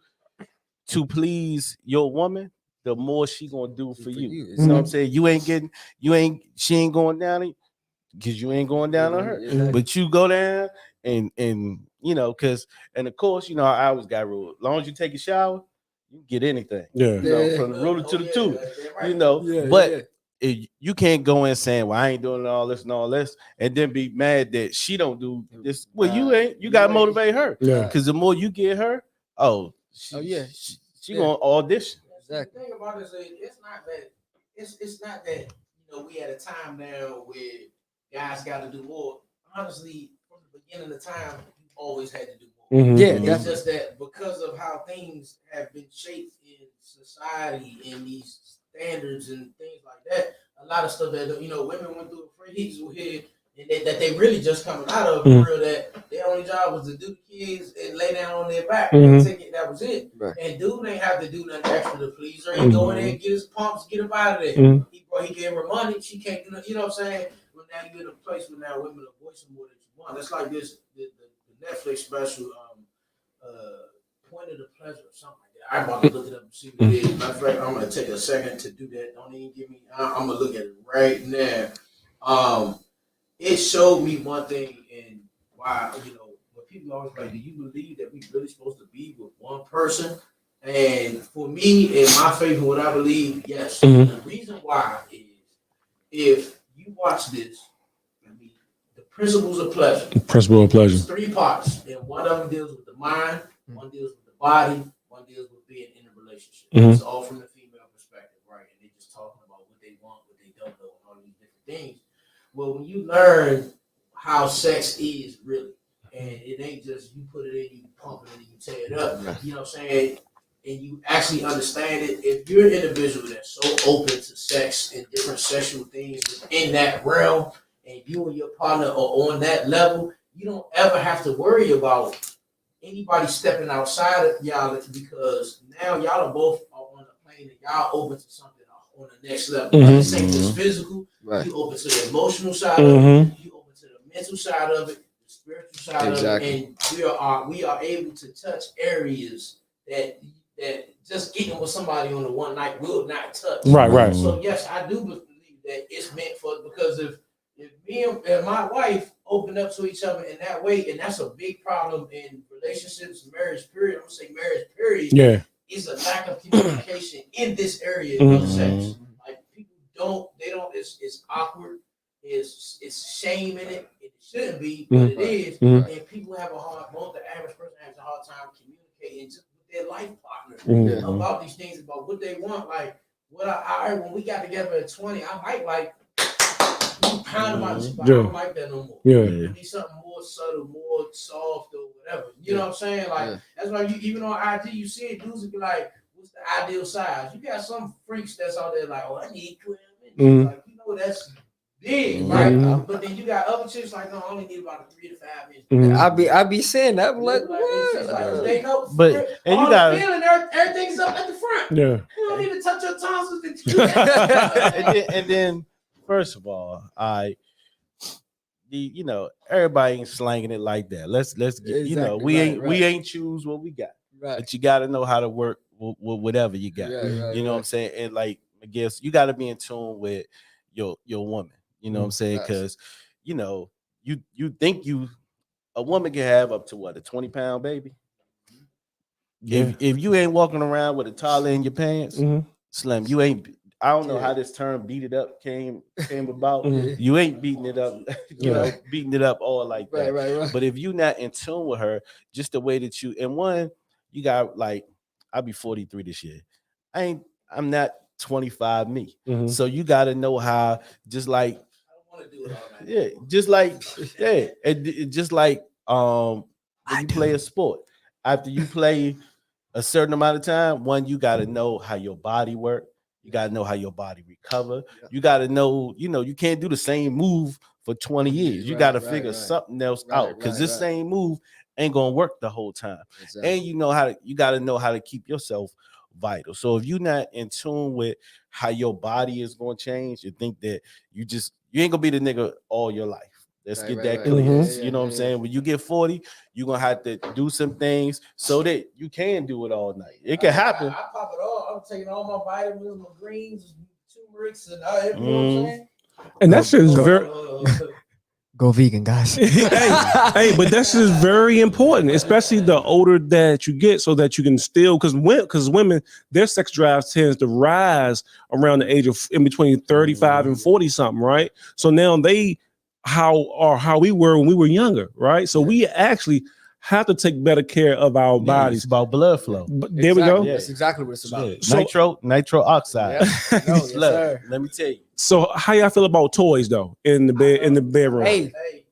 to please your woman, the more she gonna do for you. You know what I'm saying? She ain't going down because you ain't going down on her. But you go down and you know, and of course, you know, I always got rule. As long as you take a shower, you get anything. Yeah. You know, from the ruler to the tooth. You know, but you can't go in saying, well, I ain't doing all this and all this, and then be mad that she don't do this. Well, you gotta motivate her. Yeah. Because the more you get her, she gonna audition. Exactly. The thing about it is it's not that you know we at a time now where guys got to do more. Honestly, from the beginning of time, you always had to do more. It's just that because of how things have been shaped in society and these standards and things like that, a lot of stuff that women went through free heats were here and that they really just coming out of for real, that their only job was to do the kids and lay down on their back and take it. That was it. Right. And dude ain't have to do nothing extra to please her. He go in there and get his pumps, get him out of there. He gave her money. She can't do nothing. You know what I'm saying? But now you're in a place where now women are voicing more than you want. That's like this the Netflix special, Point of the Pleasure or something like that. I'm about to look it up and see what it is. Matter of fact, I'm gonna take a second to do that. Don't even give me. I'm gonna look at it right now. It showed me one thing, and why when people always like, do you believe that we really supposed to be with one person? And for me, in my faith, what I believe, yes. Mm-hmm. The reason why is if you watch this, the principles of pleasure. Principle of pleasure. There's 3 parts, and one of them deals with the mind, one deals with the body, one deals with being in a relationship. Mm-hmm. It's all from the female perspective, right? And they're just talking about what they want, what they don't know, and all these different things. Well, when you learn how sex is really, and it ain't just you put it in, you pump it in, and you tear it up. You know what I'm saying? And you actually understand it. If you're an individual that's so open to sex and different sexual things within that realm, and you and your partner are on that level, you don't ever have to worry about anybody stepping outside of y'all, because now y'all are both on the plane and y'all open to something on the next level. Mm-hmm. This ain't just physical. Right. You open to the emotional side Mm-hmm. of it. You open to the mental side of it, the spiritual side Exactly. of it, and we are able to touch areas that just getting with somebody on the one night will not touch. Right. So yes, I do believe that it's meant for, because if me and my wife open up to each other in that way, and that's a big problem in relationships, marriage period. I'm gonna say marriage period. Yeah. Is a lack of communication in this area Mm-hmm. of sex. Like people don't. It's awkward. It's shame in it. It shouldn't be, but it is. Mm-hmm. And people have both the average person has a hard time communicating just with their life partner Mm-hmm. about these things, about what they want. Like what I when we got together at 20, I might like you pound my but I don't like that no more. Yeah. It need something more subtle, more soft or whatever. You know what I'm saying? Like that's why you even on IG you see it, dudes will be like, what's the ideal size? You got some freaks that's out there like, oh, I need 12 inches. Mm-hmm. Like, you know, that's big, right? But then you got other chicks like, no, I only need about a 3 to 5 inches. Mm-hmm. I be saying that. I'm like, it's like, what? they know, But and you got feeling, everything's up at the front. Yeah. You don't need to touch your tonsils to do that. and then first of all, everybody ain't slanging it like that. Let's get Exactly, we ain't choose what we got. Right. But you got to know how to work with whatever you got. You know what I'm saying? And like I guess you got to be in tune with your woman. You know what I'm saying? Because you think a woman can have up to what, a 20-pound baby? Yeah. If you ain't walking around with a toddler in your pants, Slim, you ain't. I don't know how this term "beat it up" came about. You ain't beating it up, beating it up all like that. Right. But if you not in tune with her, just the way that you got like, I'll be 43 this year. I'm not 25 me. So you got to know how, just like, just like when you play a sport. After you play a certain amount of time, you got to know how your body works. You got to know how your body recover. You got to know, you can't do the same move for 20 years. You got to figure something else out, because this same move ain't going to work the whole time. Exactly. And you got to know how to keep yourself vital. So if you're not in tune with how your body is going to change, you think that you ain't going to be the nigga all your life. Let's get that clear. You know what I'm saying? When you get 40, you're going to have to do some things so that you can do it all night. It can happen. I pop it all. I'm taking all my vitamins, my greens, turmerics, and everything. You know what I'm saying? And that shit is very... Go vegan, guys. hey, but that's just very important, especially the older that you get, so that you can still, because women, their sex drive tends to rise around the age of in between 35 and 40 something, right? So now how we were when we were younger, right? So we actually have to take better care of our bodies. It's about blood flow. There we go. Yeah. That's exactly what it's about. So, nitro oxide. Yes, sir. Let me tell you. So how y'all feel about toys though in the bedroom? Hey,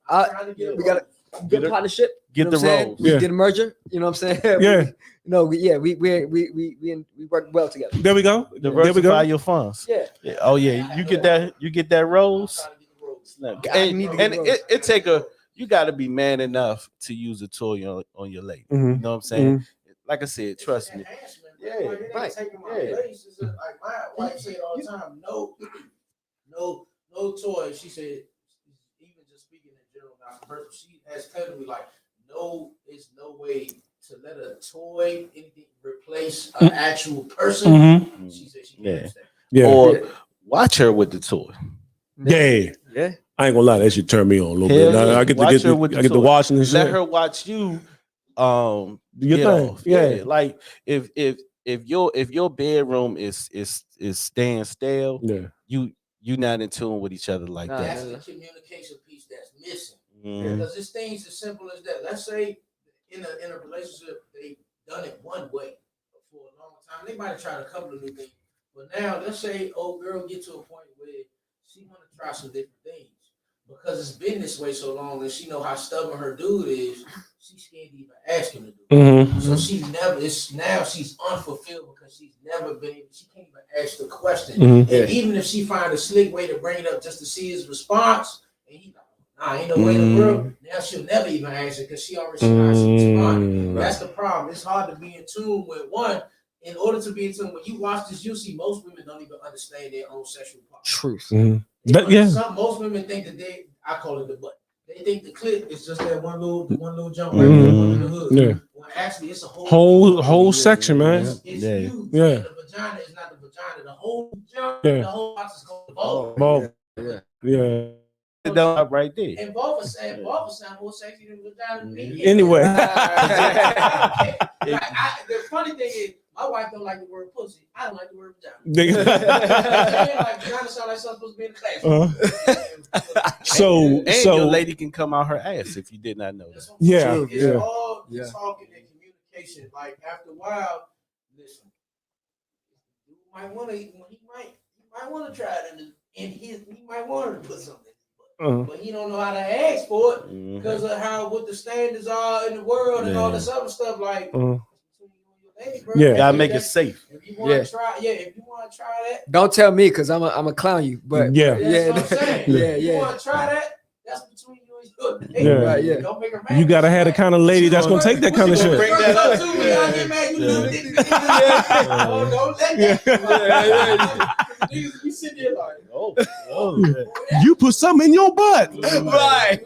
we got a good partnership. Get the roles. We get a merger. You know what I'm saying? We work well together. There we go. Diversify your funds. Yeah. Oh yeah. You get that rose. It take you got to be man enough to use a toy on your lady. You know what I'm saying? Like I said, trust me. Yeah, right. Like my wife said all the time, no toys. She said, even just speaking in general, she has told me like, it's no way to let a toy anything replace an actual person. She said she can't understand. Yeah. Or watch her with the toy. Yeah. I ain't gonna lie, that should turn me on a little bit. Yeah. I get the watching and shit. Let her watch you. Your thing. Yeah. Like if if your bedroom is staying stale, you not in tune with each other like that. That's the communication piece that's missing. Mm-hmm. Because it's things as simple as that. Let's say in a relationship they done it one way for a long time. They might have tried a couple of new things, but now let's say old girl get to a point where she want to try some different things because it's been this way so long, and she know how stubborn her dude is. She's scared to even ask him to do it. Mm-hmm. So she's unfulfilled because she's never been. She can't even ask the question. Mm-hmm. And even if she find a slick way to bring it up just to see his response, and he like, nah, ain't no way in the world. Now she'll never even answer because she already knows she's responding. That's the problem. It's hard to be in tune with one. In order to be in tune, when you watch this, you'll see most women don't even understand their own sexual part. Truth. Most women think that I call it the butt. They think the clit is just that one little jump right there, one in the hood. Yeah. When actually it's a whole section, man. It's huge. Yeah. And the vagina is not the vagina. The whole jump, the whole box is called vulva. Yeah. Up right there. And vulva sound more sexy than vagina to me. Anyway. The funny thing is, my wife don't like the word pussy. I don't like the word vagina. Like vagina sound like something supposed to be in the classroom. So your lady can come out her ass if you did not know that. It's all talking and communication. Like after a while, listen, you might want to. He might want to try it he might want to put something. But he don't know how to ask for it because of what the standards are in the world and all this other stuff. Like, gotta make it safe. If you want to try, if you want to try that, don't tell me because I'm a clown you. But that's what I'm saying. You want to try that? That's between you and your right, Don't make her mad. You gotta have the kind of lady that's gonna take that kind of shit. Bring that up to me. I get mad. You little dick. Don't let that. You sit there like, you put something in your butt, right?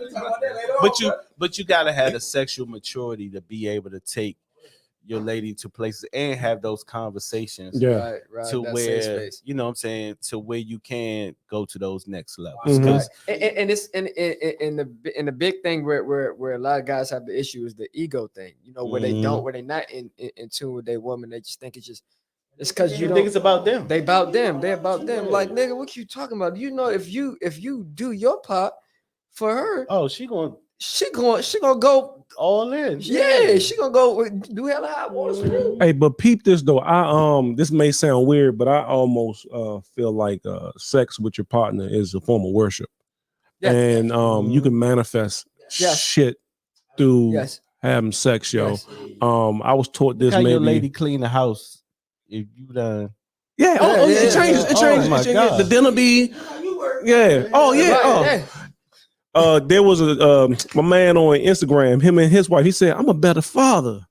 But you gotta have the sexual maturity to be able to take your lady to places and have those conversations, right. To that where you know what I'm saying, to where you can go to those next levels. And it's and the big thing where a lot of guys have the issue is the ego thing. You know, where they don't, where they not in tune with their woman. They just think it's because you don't think it's about them. They about them. Like, nigga, what you talking about? You know, if you do your part for her, she gonna go all in. Yeah, she gonna go do hell of high waters for you. Hey, but peep this though. This may sound weird, but I almost feel like sex with your partner is a form of worship, and you can manifest shit through having sex, yo. I was taught this. Maybe your lady clean the house. If you done, it changes. It changes. Oh my God. The dinner be, there was my man on Instagram. Him and his wife. He said, "I'm a better father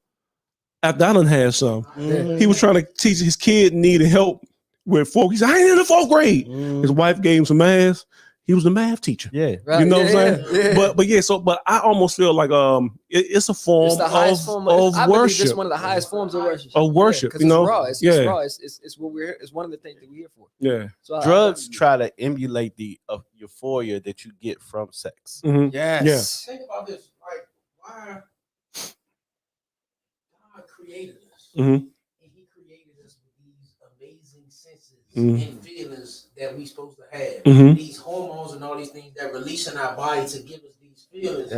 after I done had some." He was trying to teach his kid needed help with folk. He said, "I ain't in the 4th grade." His wife gave him some ass. He was the math teacher. Yeah, right. You know what I'm saying? But I almost feel like it's a form of worship. It's one of the highest forms of worship. You know, it's raw. It's raw. It's what we're. It's one of the things that we're here for. Yeah. So drugs try to emulate the euphoria that you get from sex. Yes. Think about this. Like, why God created us, and He created us with these amazing senses and feelings that we supposed to have. These hormones and all these things that release in our body to give us these feelings.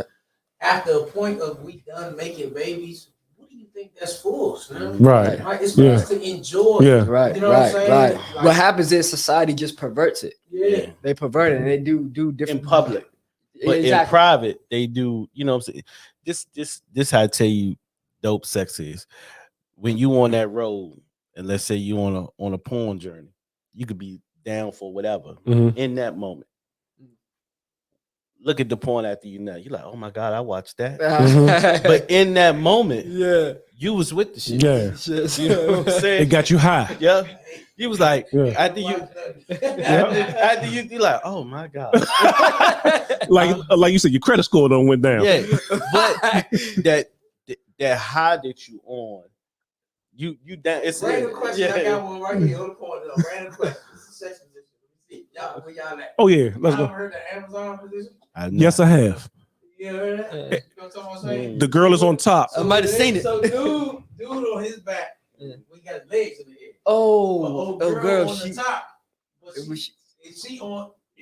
After a point of we done making babies, what do you think that's for, man? Right. It's for us to enjoy. Right. You know what I'm saying? Right. Like, what happens is society just perverts it. Yeah. They pervert it and they do different in public. But in private, they do, you know what I'm saying? This how I tell you dope sex is. When you on that road, and let's say you on a porn journey, you could be down for whatever in that moment. Look at the porn after you nut. You're like, oh my God, I watched that. But in that moment, you was with the shit. Yeah. You know what I'm saying? It got you high. Yeah. You was like, after you like, oh my God. like you said, your credit score done went down. Yeah. But that high that you on, you down. It's random question. I got one right here on the corner. Random question. Sex position. Y'all, where y'all at? Oh yeah, let's go. Y'all heard the Amazon position? Yes, I have. You heard that? You know what I'm saying? The girl is on top. I might have seen it. So dude on his back, we got his leg Oh, girl, on the top. But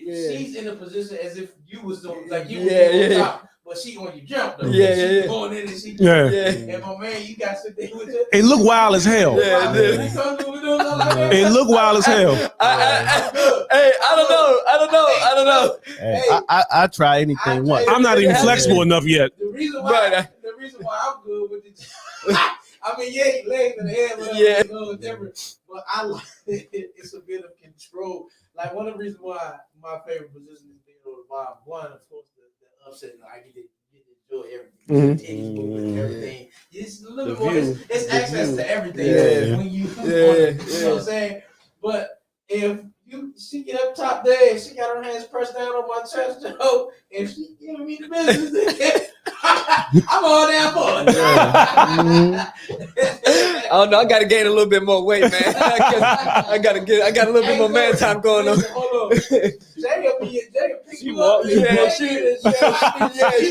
Yeah. she's in a position as if you was doing like you Yeah, was on top, but she on your jump though. Yeah, She yeah. going in and she Yeah. and my man, you got to sit there with your It look wild as hell. Yeah, We doing something like that. It look wild as hell. Hey, I don't know. Hey, I try anything once. I'm not even flexible enough yet. The reason why I'm good with it. I mean, yeah, legs in the air, whatever, a little different. But I like it's a bit of control. Like one of the reasons why my favorite position is being on the bottom. One, of course, the upset. I get to enjoy everything. Moving, everything. It's a little more. It's access to everything. When you, you know what I'm saying. But if she get up top there, and she got her hands pressed down on my chest, Joe, and she giving me the business. I'm all down for it. I don't know. I gotta gain a little bit more weight, man. I got a little bit more man time going on. Hold on. Jay pick you up. She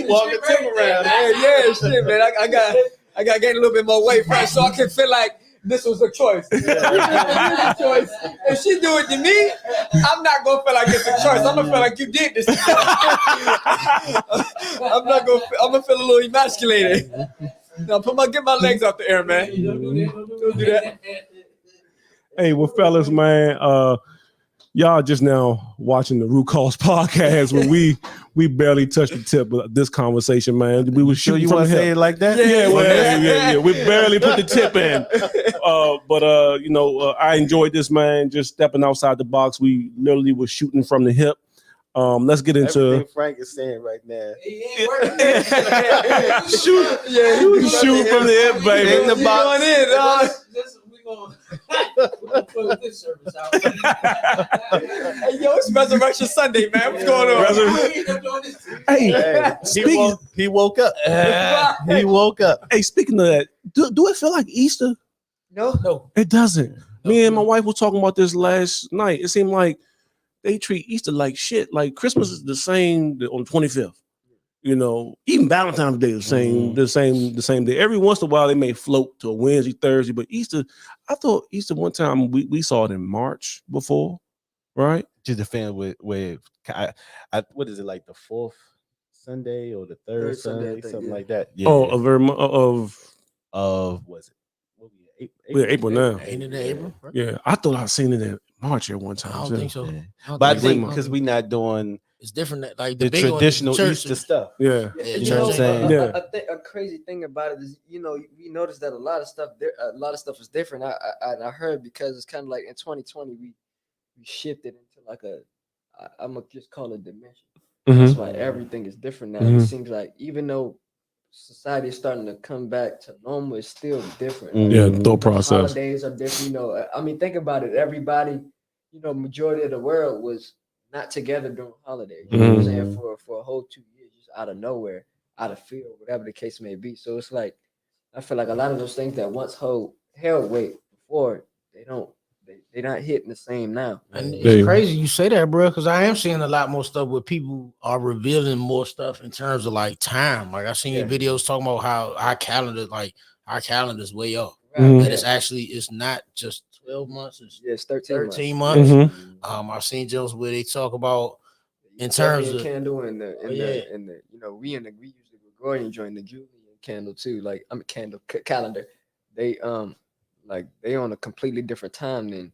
walk the tip around. Yeah, shit, man. I got to gain a little bit more weight first, so I can feel like this was a choice. If she do it to me, I'm not gonna feel like it's a choice. I'm gonna feel like you did this. I'm gonna feel a little emasculated. Now get my legs off the air, man. Don't do that. Hey, well, fellas, man, y'all just now watching the Root Cause podcast where we barely touched the tip of this conversation, man. We was shooting you from want the to say hip. it like that? Yeah. We barely put the tip in. But I enjoyed this, man. Just stepping outside the box. We literally was shooting from the hip. Let's get into everything Frank is saying right now. shoot from the hip, baby. In the box. We're gonna close this service out. Hey, yo, it's Resurrection Sunday, man. What's going on? Hey, he woke up. He woke up. Hey, speaking of that, do it feel like Easter? No. It doesn't. Me and my wife were talking about this last night. It seemed like they treat Easter like shit. Like Christmas is the same on the 25th. You know, even Valentine's Day is the same day. Every once in a while they may float to a Wednesday, Thursday, but Easter, I thought Easter one time we saw it in March before, right? Just a fan with what is it, like the fourth Sunday or the third Sunday, something like that. Yeah. Of was it? What we April now. Ain't it April? Yeah, I thought I seen it in March at one time. I don't think so. Yeah. But I think because we're not doing it's different. Like the traditional Easter stuff. Yeah. You know what I'm saying? Yeah. A crazy thing about it is, we noticed that a lot of stuff is different. I heard because it's kind of like in 2020 we shifted into like I'm gonna just call it dimension. That's why everything is different now. It seems like even though society is starting to come back to normal, it's still different. Yeah, thought process. Holidays are different. I mean, think about it. Everybody, majority of the world was not together during holidays. You know what I'm saying? For a whole 2 years, just out of nowhere, out of fear, whatever the case may be. So it's like I feel like a lot of those things that once held weight before, they're not hitting the same now. And it's crazy you say that, bro, because I am seeing a lot more stuff where people are revealing more stuff in terms of like time. Like I've seen videos talking about how our calendar's way off. That it's not just 12 months, it's 13 months. I've seen jokes where they talk about in terms of candle and the we use the Gregorian joint, the Julian candle too. Like calendar. They they on a completely different time than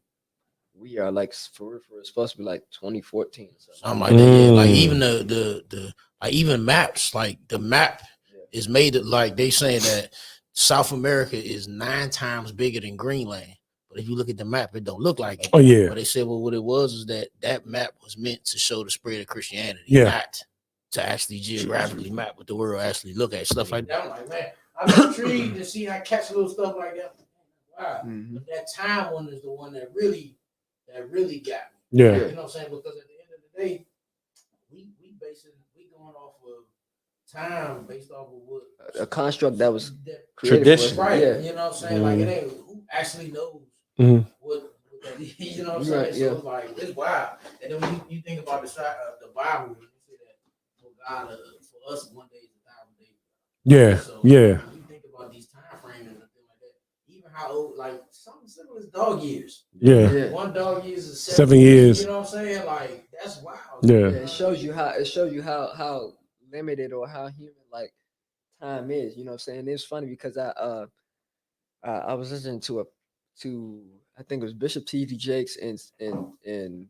we are. Like for it's supposed to be like 2014 or something like that. Yeah. Like even the even maps, like the map is made like they saying that South America is 9 times bigger than Greenland. But if you look at the map, it don't look like it. Oh yeah. But they said, well, what it was is that map was meant to show the spread of Christianity, not to actually geographically map what the world actually look at, stuff like that. I'm like, man, I'm intrigued to see I catch little stuff like that. Wow. But that time one is the one that really got me. Yeah. You know what I'm saying? Because at the end of the day, we going off of time based off of what a construct that was tradition. Right. Yeah. You know what I'm saying? Like it ain't who actually knows what that is. You know what I'm saying? So it's like it's wild. And then when you think about the Bible, when you say that for God, for us, one day is 1,000 days. Yeah. So when you think about these time frames and things like that, even even how old, like something simple as dog years. Yeah. One dog years is 7 years. You know what I'm saying? Like that's wild. Yeah. It shows you how limited or how human like time is. You know what I'm saying? It's funny because I was listening to I think it was Bishop T.D. Jakes and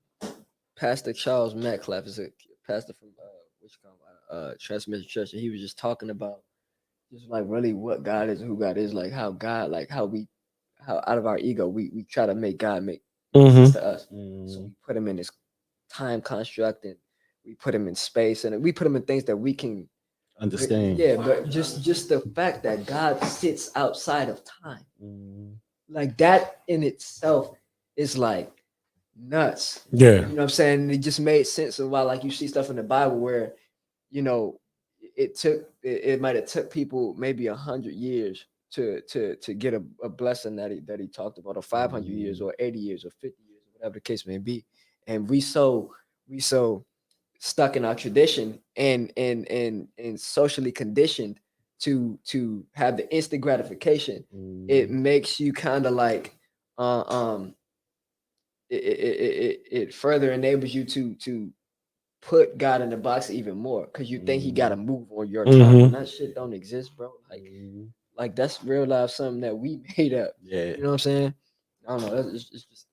Pastor Charles Metcalf is a pastor from Transmission Church, and he was just talking about just like really what God is, who God is, like how God, like how out of our ego we try to make God make sense to us. So we put him in this time construct, and we put him in space, and we put him in things that we can understand. Yeah, but just the fact that God sits outside of time, like that in itself is like nuts. Yeah. You know what I'm saying? It just made sense of why, like, you see stuff in the Bible where, you know, it might have took people maybe 100 years to get a blessing that he talked about, or 500 years, or 80 years, or 50 years, whatever the case may be. And we so stuck in our tradition and socially conditioned to have the instant gratification. It makes you kind of like it further enables you to put God in the box even more, because you think he got to move on your time. And that shit don't exist, bro. Like that's real life, something that we made up. Yeah. You know what I'm saying? I don't know. It's just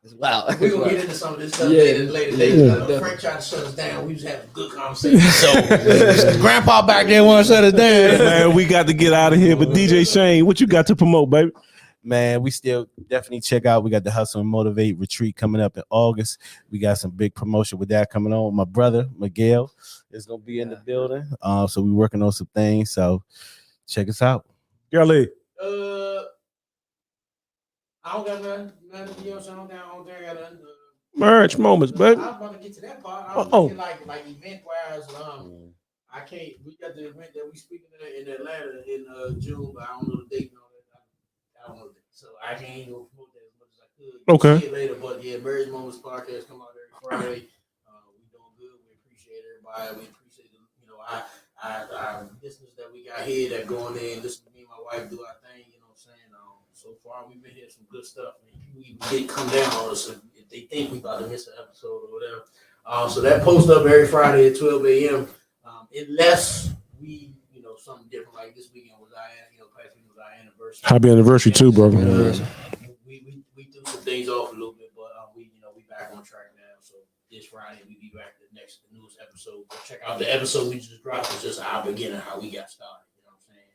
it's wild. We're gonna get into some of this stuff later days. Frank tried to shut us down. We was having a good conversation. So Grandpa back there want to shut us down. Man, we got to get out of here. But DJ Shane, what you got to promote, baby? Man, we still definitely check out. We got the Hustle and Motivate retreat coming up in August. We got some big promotion with that coming on. My brother Miguel is gonna be in the building. So we're working on some things. So check us out. Girlie. I don't got nothing. You know what I'm saying? I don't think I got nothing. Merch moments, baby. I was about to get to that part. I was thinking like event wise. I can't. We got the event that we speaking in Atlanta in June, but I don't know the date. I don't know the date, so I can't even promote that as much as I could. Okay. See it later, but yeah, Marriage Moments podcast come out every Friday. We doing good. We appreciate everybody. We appreciate our listeners that we got here that going in, listen to me and my wife do our thing. You know what I'm saying? So far, we've been hearing some good stuff. People even get come down on us if they think we about to miss an episode or whatever. So that post up every Friday at 12 a.m. Unless we, something different like this weekend was our, past week was our anniversary. Happy anniversary too, bro. We threw some things off a little bit, but we back on track now. So this Friday we be back to the newest episode. Go check out the episode we just dropped. It's just our beginning, how we got started. You know what I'm saying?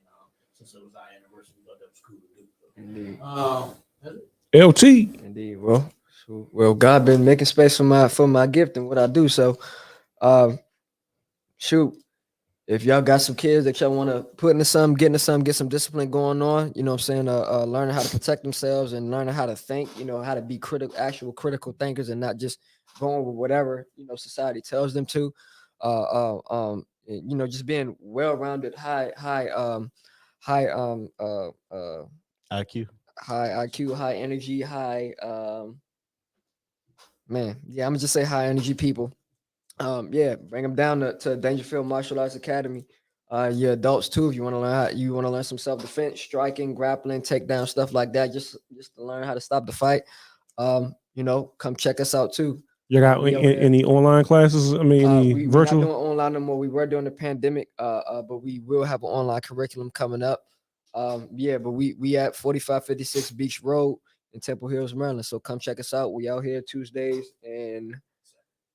Since it was our anniversary, we thought that was cool to do. Indeed. LT. Indeed. Well, God been making space for my gift and what I do. So, shoot, if y'all got some kids that y'all want to put into something, get some discipline going on. You know what I'm saying? Learning how to protect themselves and learning how to think. How to be actual critical thinkers, and not just going with whatever society tells them to. Just being well-rounded, high IQ. High IQ, high energy, I'm gonna just say high energy people. Bring them down to Dangerfield Martial Arts Academy. Your adults too, if you want to learn some self-defense, striking, grappling, takedown, stuff like that, just to learn how to stop the fight. Come check us out too. You got any online classes? I mean, any virtual? We're not doing online no more. We were during the pandemic, but we will have an online curriculum coming up. But we at 4556 Beach Road in Temple Hills, Maryland. So come check us out. We out here Tuesdays and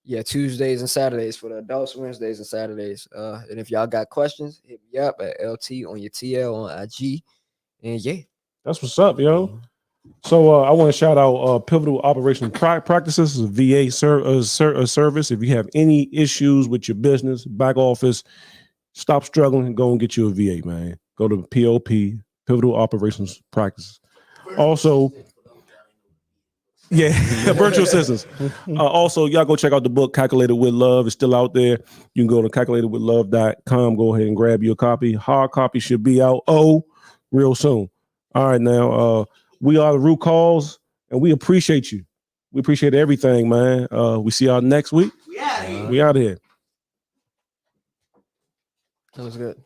Saturdays for the adults, Wednesdays and Saturdays. And if y'all got questions, hit me up at LT on your TL on IG. And that's what's up, yo. So I want to shout out Pivotal Operation Practices, a VA service. If you have any issues with your business, back office, stop struggling and go and get you a VA, man. Go to POP, Pivotal Operations Practices. Also, virtual assistants. Also, y'all go check out the book, Calculated with Love. It's still out there. You can go to calculatedwithlove.com. Go ahead and grab your copy. Hard copy should be out real soon. All right, now, we are the Root Cause, and we appreciate you. We appreciate everything, man. We see y'all next week. We out of here. We out of here. That was good.